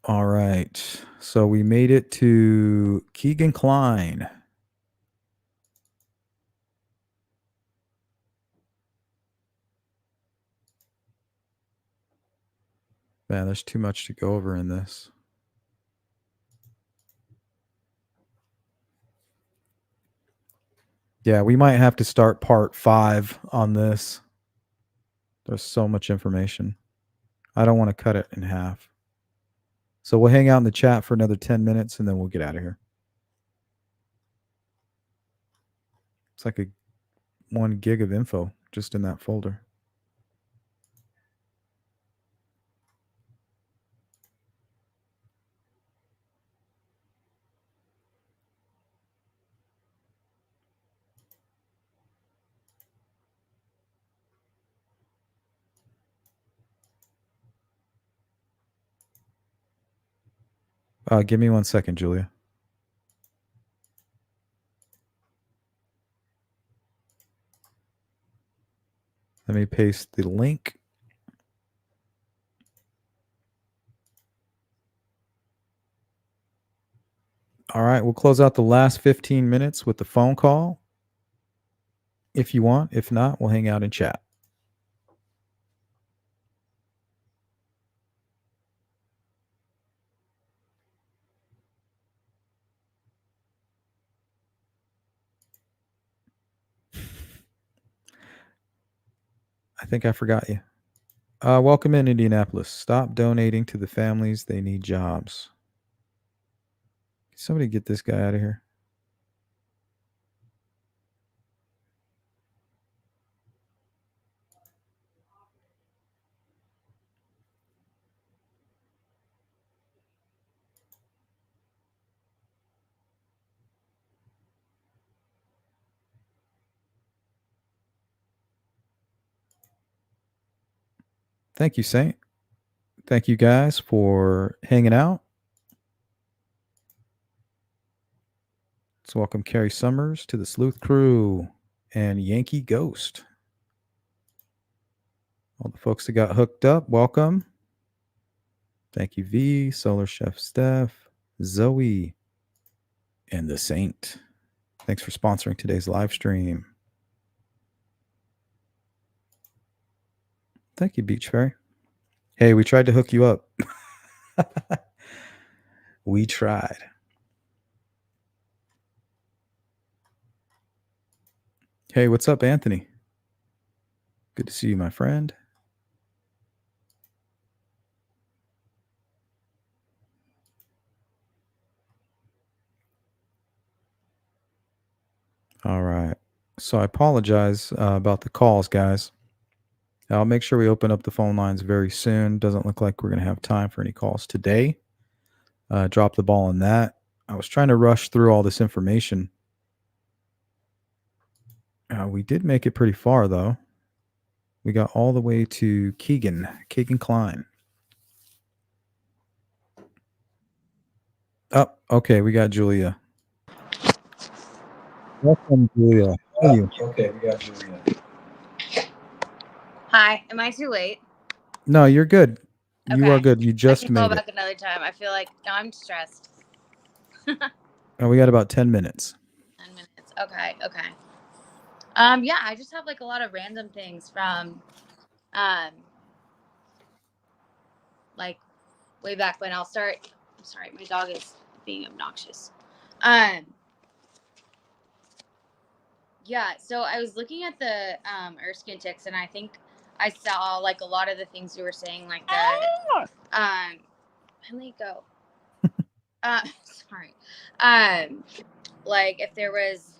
Speaker 1: All right. So we made it to Keegan Klein. Man, there's too much to go over in this. Yeah, we might have to start part 5 on this. There's so much information. I don't want to cut it in half. So we'll hang out in the chat for another 10 minutes and then we'll get out of here. It's like 1 gig of info just in that folder. Give me 1 second, Julia. Let me paste the link. All right, we'll close out the last 15 minutes with the phone call if you want. If not, we'll hang out and chat. I think I forgot you. Welcome in, Indianapolis. Stop donating to the families. They need jobs. Can somebody get this guy out of here? Thank you, Saint. Thank you guys for hanging out. Let's welcome Carrie Summers to the Sleuth Crew and Yankee Ghost. All the folks that got hooked up, welcome. Thank you, V, Solar Chef Steph, Zoe, and the Saint. Thanks for sponsoring today's live stream. Thank you, Beach Fairy. Hey, we tried to hook you up. We tried. Hey, what's up, Anthony? Good to see you, my friend. All right. So I apologize about the calls, guys. I'll make sure we open up the phone lines very soon. Doesn't look like we're going to have time for any calls today. Drop the ball on that. I was trying to rush through all this information. We did make it pretty far, though. We got all the way to Keegan Klein. Oh, okay. We got Julia. Welcome, Julia. How are you?
Speaker 4: Okay, we got Julia.
Speaker 13: Hi, am I too late?
Speaker 1: No, you're good.
Speaker 13: Okay.
Speaker 1: You are good. You just
Speaker 13: I can call
Speaker 1: made it.
Speaker 13: back another time. I feel like now I'm stressed.
Speaker 1: We got about 10 minutes.
Speaker 13: 10 minutes. Okay. Yeah, I just have like a lot of random things from like way back when. I'll start. I'm sorry, my dog is being obnoxious. Yeah, so I was looking at the Erskin ticks, and I think I saw like a lot of the things you were saying, like the let me go. Sorry. Like if there was,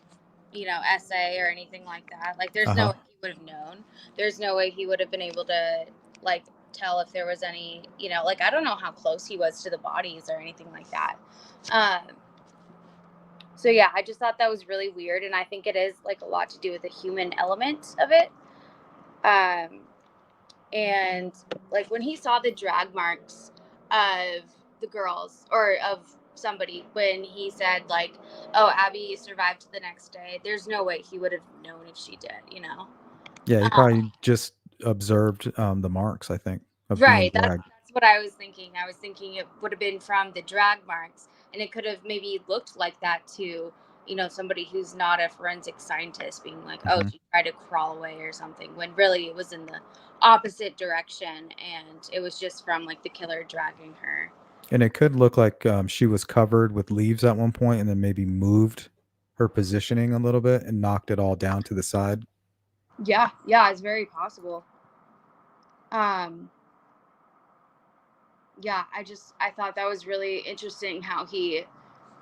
Speaker 13: SA or anything like that, like there's no way he would have known. There's no way he would have been able to like tell if there was any, like I don't know how close he was to the bodies or anything like that. So yeah, I just thought that was really weird, and I think it is like a lot to do with the human element of it. And like when he saw the drag marks of the girls or of somebody, when he said like, "Oh, Abby survived the next day," there's no way he would have known if she did,
Speaker 1: Yeah, he probably just observed the marks, I think, of
Speaker 13: Right.
Speaker 1: being dragged.
Speaker 13: That's what I was thinking. I was thinking it would have been from the drag marks, and it could have maybe looked like that to, somebody who's not a forensic scientist being like, "Oh, she tried to crawl away or something," when really it was in the opposite direction, and it was just from like the killer dragging her.
Speaker 1: And it could look like she was covered with leaves at one point and then maybe moved her positioning a little bit and knocked it all down to the side.
Speaker 13: Yeah, it's very possible. Yeah, I thought that was really interesting how he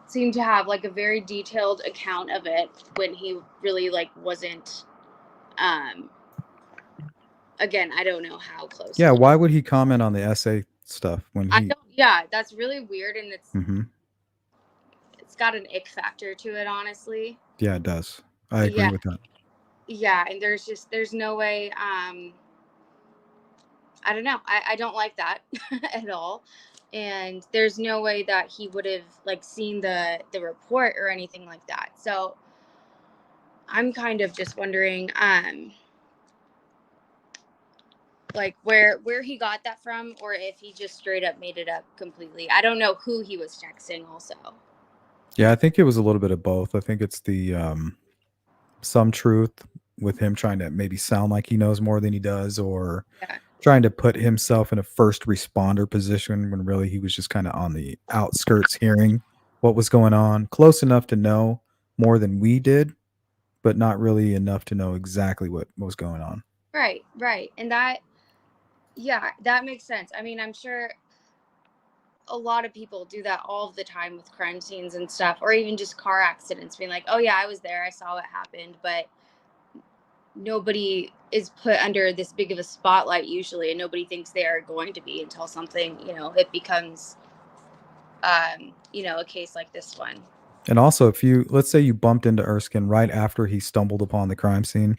Speaker 13: seemed to have like a very detailed account of it when he really like wasn't. Again, I don't know how close.
Speaker 1: Yeah, why would he comment on the essay stuff when he?
Speaker 13: Yeah, that's really weird, and it's
Speaker 1: it's
Speaker 13: got an ick factor to it, honestly.
Speaker 1: Yeah, it does. I agree with that.
Speaker 13: Yeah, and there's no way. I don't know. I don't like that at all. And there's no way that he would have like seen the report or anything like that. So I'm kind of just wondering, like where he got that from, or if he just straight up made it up completely. I don't know who he was texting also.
Speaker 1: Yeah, I think it was a little bit of both. I think it's the some truth with him trying to maybe sound like he knows more than he does, or
Speaker 13: Yeah.
Speaker 1: trying to put himself in a first responder position when really he was just kind of on the outskirts hearing what was going on, close enough to know more than we did, but not really enough to know exactly what was going on.
Speaker 13: Right. And that makes sense. I mean, I'm sure a lot of people do that all the time with crime scenes and stuff, or even just car accidents, being like, oh yeah, I was there, I saw what happened, but nobody is put under this big of a spotlight usually, and nobody thinks they are going to be until something, it becomes a case like this one.
Speaker 1: And also, if you, let's say you bumped into Erskine right after he stumbled upon the crime scene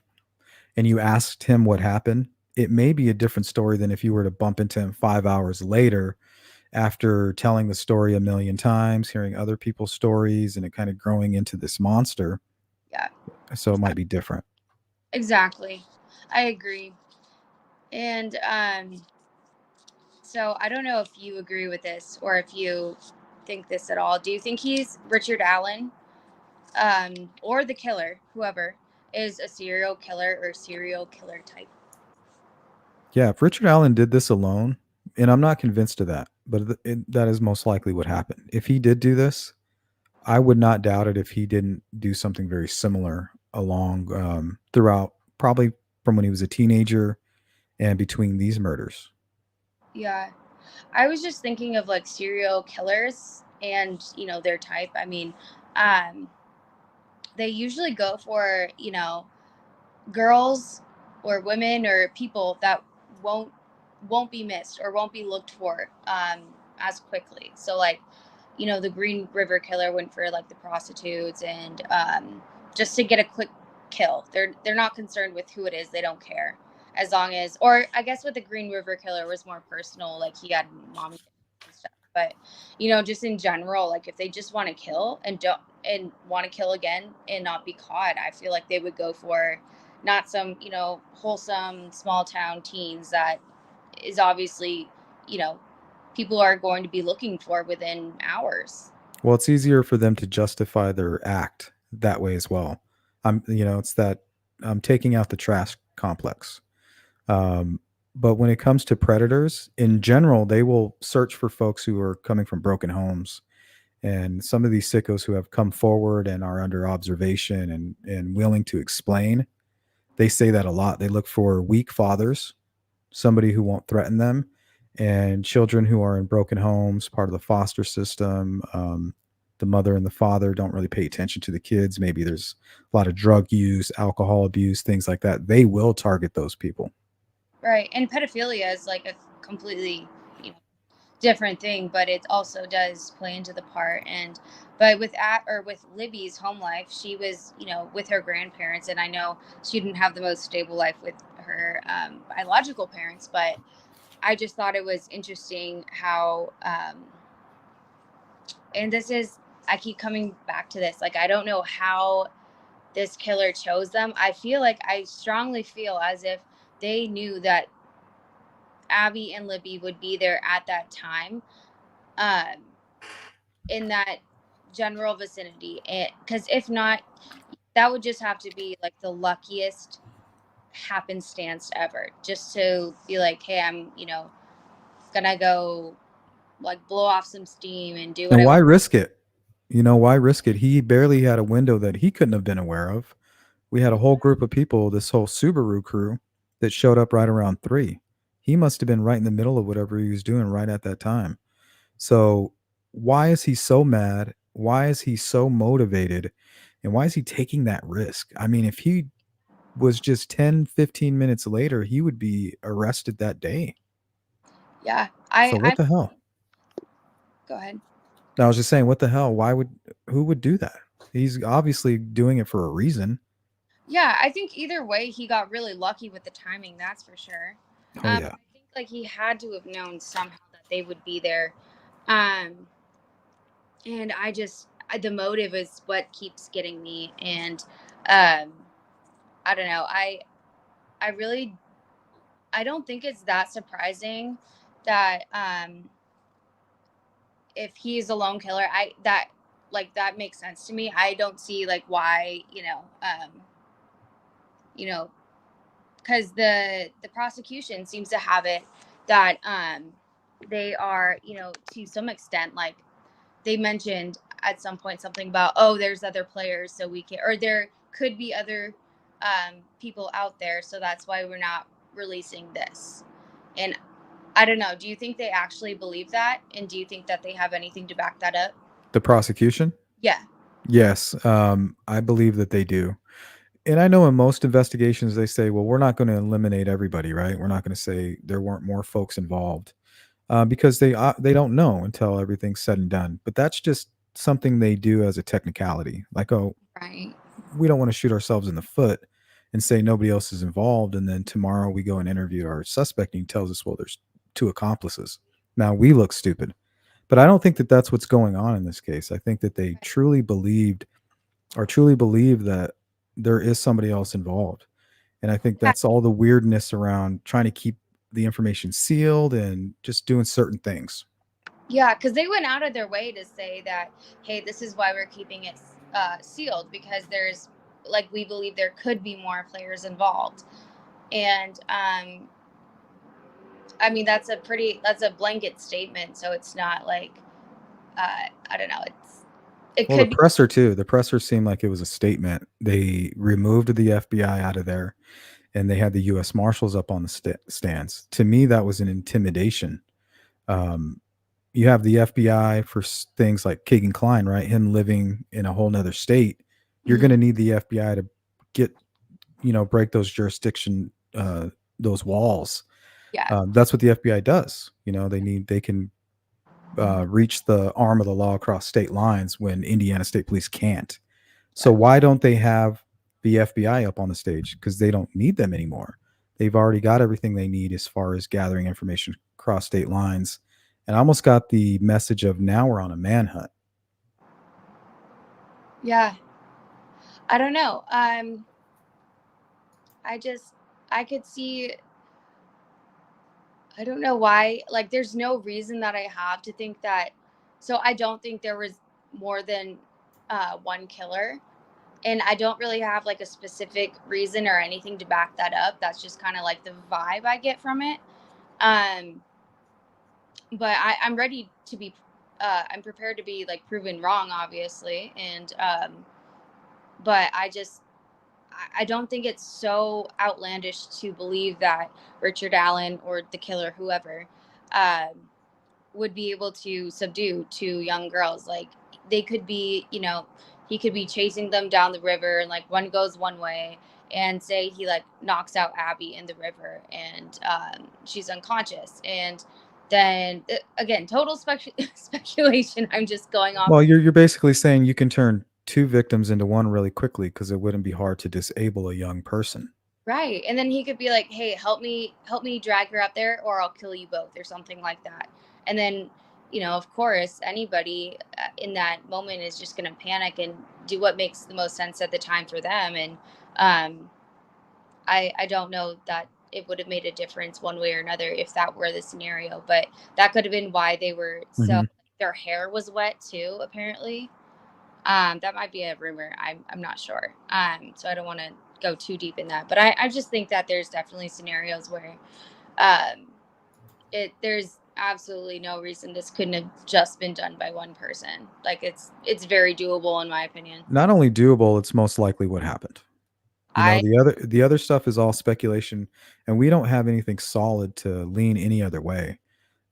Speaker 1: and you asked him what happened, it may be a different story than if you were to bump into him 5 hours later after telling the story a million times, hearing other people's stories, and it kind of growing into this monster.
Speaker 13: Yeah.
Speaker 1: So it might be different.
Speaker 13: Exactly. I agree. And so I don't know if you agree with this or if you think this at all. Do you think he's Richard Allen, or the killer, whoever, is a serial killer or serial killer type?
Speaker 1: Yeah, if Richard Allen did this alone, and I'm not convinced of that, but that is most likely what happened. If he did do this, I would not doubt it if he didn't do something very similar along throughout, probably from when he was a teenager and between these murders.
Speaker 13: Yeah. I was just thinking of like serial killers and, their type. I mean, they usually go for, girls or women or people that won't be missed or won't be looked for as quickly. So like, the Green River Killer went for like the prostitutes and just to get a quick kill. They're not concerned with who it is. They don't care, as long as, or I guess with the Green River Killer was more personal. Like he had mommy and stuff. But just in general, like if they just want to kill and want to kill again and not be caught, I feel like they would go for not some wholesome small town teens that is obviously people are going to be looking for within hours.
Speaker 1: Well, it's easier for them to justify their act that way as well. It's that I'm taking out the trash complex. But when it comes to predators, in general, they will search for folks who are coming from broken homes. And some of these sickos who have come forward and are under observation and willing to explain, they say that a lot. They look for weak fathers, somebody who won't threaten them, and children who are in broken homes, part of the foster system. The mother and the father don't really pay attention to the kids. Maybe there's a lot of drug use, alcohol abuse, things like that. They will target those people.
Speaker 13: Right. And pedophilia is like a completely different thing, but it also does play into the part. But with Libby's home life, she was with her grandparents, and I know she didn't have the most stable life with her biological parents, but I just thought it was interesting how and I keep coming back to this, like I don't know how this killer chose them. I strongly feel as if they knew that Abby and Libby would be there at that time, in that general vicinity. And because if not, that would just have to be like the luckiest happenstance ever, just to be like, hey, I'm gonna go like blow off some steam and do what
Speaker 1: And
Speaker 13: I
Speaker 1: why
Speaker 13: want.
Speaker 1: risk it? Why risk it? He barely had a window that he couldn't have been aware of. We had a whole group of people, this whole Subaru crew, that showed up right around 3. He must have been right in the middle of whatever he was doing right at that time. So why is he so mad? Why is he so motivated? And why is he taking that risk? I mean, if he was just 10, 15 minutes later, he would be arrested that day.
Speaker 13: Yeah.
Speaker 1: So what the hell?
Speaker 13: Go ahead.
Speaker 1: I was just saying, what the hell? Who would do that? He's obviously doing it for a reason.
Speaker 13: Yeah, I think either way, he got really lucky with the timing. That's for sure.
Speaker 1: Oh, yeah.
Speaker 13: I think like he had to have known somehow that they would be there, and the motive is what keeps getting me. And I don't know. I really I don't think it's that surprising that if he's a lone killer, that makes sense to me. I don't see like why, you know, because the prosecution seems to have it that they are, to some extent, like they mentioned at some point something about, oh, there's other players, so we can, or there could be other people out there, so that's why we're not releasing this. And I don't know, do you think they actually believe that, and do you think that they have anything to back that up?
Speaker 1: The prosecution?
Speaker 13: Yeah.
Speaker 1: Yes, I believe that they do. And I know in most investigations they say, well, we're not going to eliminate everybody, right? We're not going to say there weren't more folks involved because they don't know until everything's said and done. But that's just something they do as a technicality. Like, oh,
Speaker 13: Right.
Speaker 1: we don't want to shoot ourselves in the foot and say nobody else is involved. And then tomorrow we go and interview our suspect and he tells us, well, there's 2 accomplices. Now we look stupid. But I don't think that that's what's going on in this case. I think that they truly believe that there is somebody else involved. And I think that's all the weirdness around trying to keep the information sealed and just doing certain things.
Speaker 13: Yeah, because they went out of their way to say that, hey, this is why we're keeping it sealed, because there's, like, we believe there could be more players involved. And I mean, that's a blanket statement, so it's not like, I don't know, it
Speaker 1: Well,
Speaker 13: could
Speaker 1: the
Speaker 13: be.
Speaker 1: presser too. The presser seemed like it was a statement. They removed the FBI out of there, and they had the U.S. Marshals up on the stands. To me, that was an intimidation. You have the FBI for things like Keegan Klein, right? Him living in a whole nother state. You're going to need the FBI to get, break those jurisdiction, those walls.
Speaker 13: Yeah.
Speaker 1: That's what the FBI does. They can reach the arm of the law across state lines when Indiana State Police can't. So why don't they have the FBI up on the stage? Because they don't need them anymore. They've already got everything they need as far as gathering information across state lines. And I almost got the message of now we're on a manhunt.
Speaker 13: Yeah. I don't know. I could see, I don't know why, like, there's no reason that I have to think that. So I don't think there was more than one killer. And I don't really have like a specific reason or anything to back that up. That's just kind of like the vibe I get from it. But I'm ready to be, I'm prepared to be like proven wrong, obviously. And, but I don't think it's so outlandish to believe that Richard Allen or the killer, whoever, would be able to subdue 2 young girls. Like, they could be, he could be chasing them down the river, and like one goes one way, and say he like knocks out Abby in the river, and she's unconscious. And then again, total speculation. I'm just going off.
Speaker 1: Well, you're basically saying you can turn 2 victims into one really quickly because it wouldn't be hard to disable a young person.
Speaker 13: Right. And then he could be like, hey, help me drag her up there, or I'll kill you both, or something like that. And then, of course, anybody in that moment is just going to panic and do what makes the most sense at the time for them. And I don't know that it would have made a difference one way or another if that were the scenario, but that could have been why they were so, their hair was wet too, apparently. That might be a rumor. I'm not sure. So I don't want to go too deep in that, but I just think that there's definitely scenarios where there's absolutely no reason this couldn't have just been done by one person. Like, it's very doable in my opinion.
Speaker 1: Not only doable, it's most likely what happened. The other stuff is all speculation, and we don't have anything solid to lean any other way.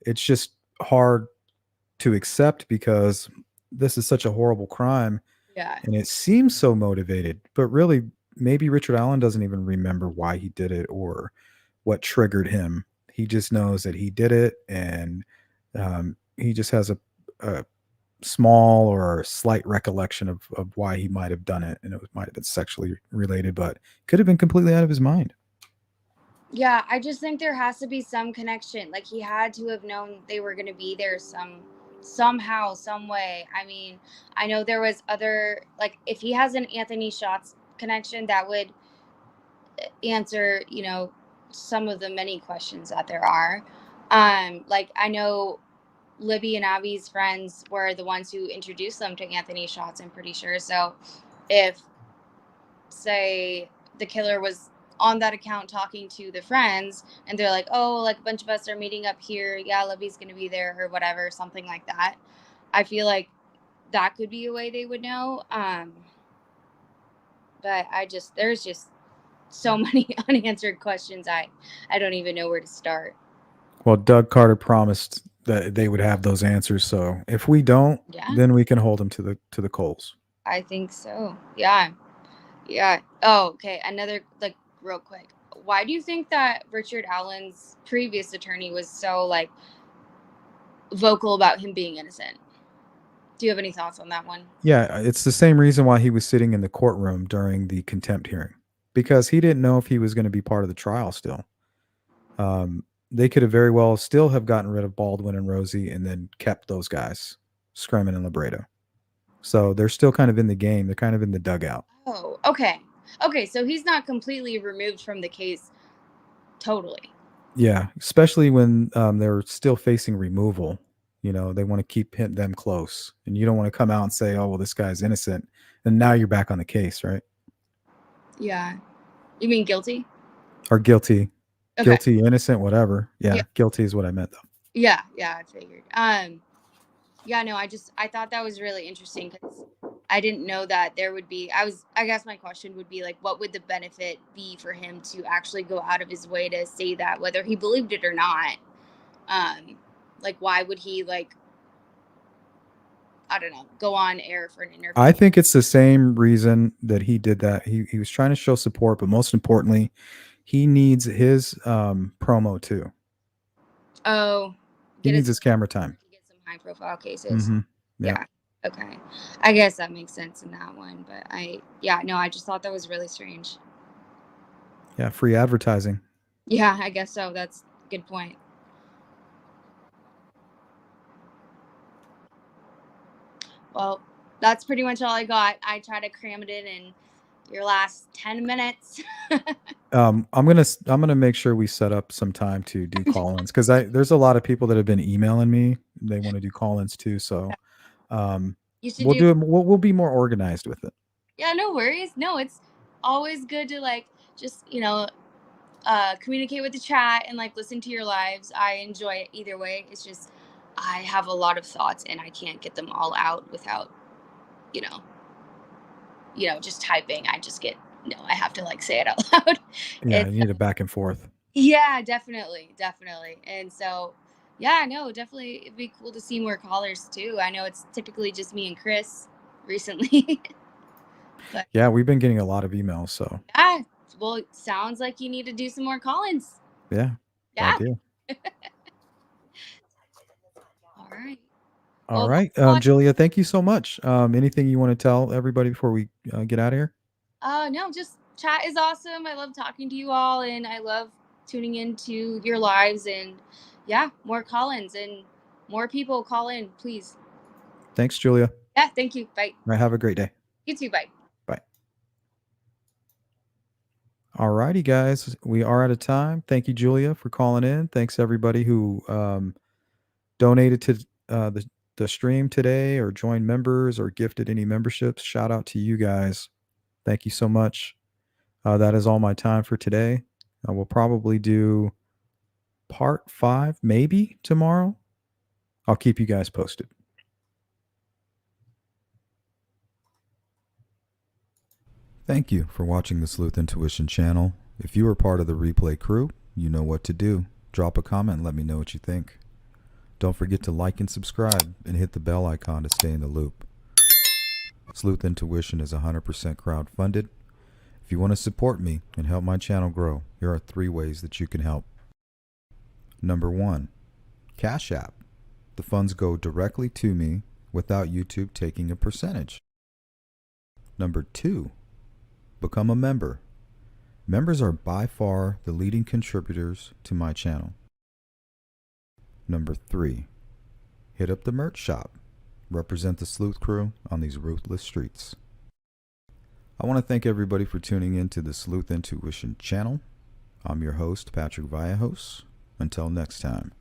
Speaker 1: It's just hard to accept because this is such a horrible crime.
Speaker 13: Yeah.
Speaker 1: And it seems so motivated, but really maybe Richard Allen doesn't even remember why he did it or what triggered him. He just knows that he did it, and he just has a small or slight recollection of why he might have done it, and it might have been sexually related, but could have been completely out of his mind.
Speaker 13: Yeah, I just think there has to be some connection. Like, he had to have known they were going to be there somehow, some way. I mean, I know there was other, like, if he has an Anthony Shots connection, that would answer, some of the many questions that there are. Like, I know Libby and Abby's friends were the ones who introduced them to Anthony Shots, I'm pretty sure. So if, say, the killer was on that account talking to the friends and they're like, oh, like a bunch of us are meeting up here, yeah, Libby's gonna be there or whatever, something like that, I feel like that could be a way they would know. But there's just so many unanswered questions. I don't even know where to start.
Speaker 1: Well, Doug Carter promised that they would have those answers. So if we don't,
Speaker 13: Yeah.
Speaker 1: then we can hold them to the coals.
Speaker 13: I think so. Yeah. Yeah. Oh, okay. Another, like, real quick. Why do you think that Richard Allen's previous attorney was so, like, vocal about him being innocent? Do you have any thoughts on that one?
Speaker 1: Yeah, it's the same reason why he was sitting in the courtroom during the contempt hearing, because he didn't know if he was going to be part of the trial still. They could have very well still have gotten rid of Baldwin and Rosie and then kept those guys, Scremin and Libredo. So they're still kind of in the game. They're kind of in the dugout.
Speaker 13: Oh, okay. Okay, so he's not completely removed from the case totally.
Speaker 1: Yeah, especially when they're still facing removal. You know, they want to keep them close. And you don't want to come out and say, oh, well, this guy's innocent. And now you're back on the case, right?
Speaker 13: Yeah. You mean guilty?
Speaker 1: Or guilty.
Speaker 13: Okay.
Speaker 1: Guilty, innocent, whatever. Yeah,
Speaker 13: Yeah.
Speaker 1: guilty is what I meant, though.
Speaker 13: Yeah, I figured. Yeah, no, I thought that was really interesting because I didn't know that there would be, I guess my question would be, like, what would the benefit be for him to actually go out of his way to say that, whether he believed it or not? Like, why would he, like, I don't know, go on air for an interview?
Speaker 1: I think it's the same reason that he did that. He was trying to show support, but most importantly, he needs his promo too.
Speaker 13: Oh.
Speaker 1: He needs his camera time.
Speaker 13: Get some high profile cases.
Speaker 1: Mm-hmm.
Speaker 13: Yeah. Okay. I guess that makes sense in that one. But I just thought that was really strange.
Speaker 1: Yeah, free advertising.
Speaker 13: Yeah, I guess so. That's a good point. Well, that's pretty much all I got. I try to cram it in your last 10 minutes.
Speaker 1: I'm gonna make sure we set up some time to do call-ins, because there's a lot of people that have been emailing me. They want to do call-ins too. So we'll be more organized with it.
Speaker 13: Yeah, no worries. No, it's always good to, like, just, communicate with the chat and, like, listen to your lives. I enjoy it either way. It's just I have a lot of thoughts and I can't get them all out without, just typing. I have to, like, say it out loud.
Speaker 1: Yeah, you need a back and forth.
Speaker 13: Yeah, definitely. And so, yeah, no, definitely it'd be cool to see more callers too. I know it's typically just me and Chris recently. But,
Speaker 1: yeah, we've been getting a lot of emails, so.
Speaker 13: Yeah, well, it sounds like you need to do some more call-ins.
Speaker 1: Yeah.
Speaker 13: Yeah.
Speaker 1: All right. Julia, thank you so much. Anything you want to tell everybody before we get out of here?
Speaker 13: No, just chat is awesome. I love talking to you all, and I love tuning into your lives, and yeah, more call-ins and more people call in, please.
Speaker 1: Thanks, Julia.
Speaker 13: Yeah, thank you. Bye.
Speaker 1: All right, have a great day.
Speaker 13: You too. Bye.
Speaker 1: Bye. All righty, guys. We are out of time. Thank you, Julia, for calling in. Thanks, everybody who donated to the stream today or joined members or gifted any memberships. Shout out to you guys. Thank you so much. That is all my time for today. We'll probably do part 5 maybe tomorrow. I'll keep you guys posted. Thank you for watching the Sleuth Intuition channel. If you are part of the replay crew, you know what to do. Drop a comment and let me know what you think. Don't forget to like and subscribe and hit the bell icon to stay in the loop. Sleuth Intuition is 100% crowdfunded. If you want to support me and help my channel grow, here are 3 ways that you can help. Number 1, Cash App. The funds go directly to me without YouTube taking a percentage. Number 2, become a member. Members are by far the leading contributors to my channel. Number 3, hit up the merch shop. Represent the Sleuth crew on these ruthless streets. I want to thank everybody for tuning in to the Sleuth Intuition channel. I'm your host, Patrick Vallejos. Until next time.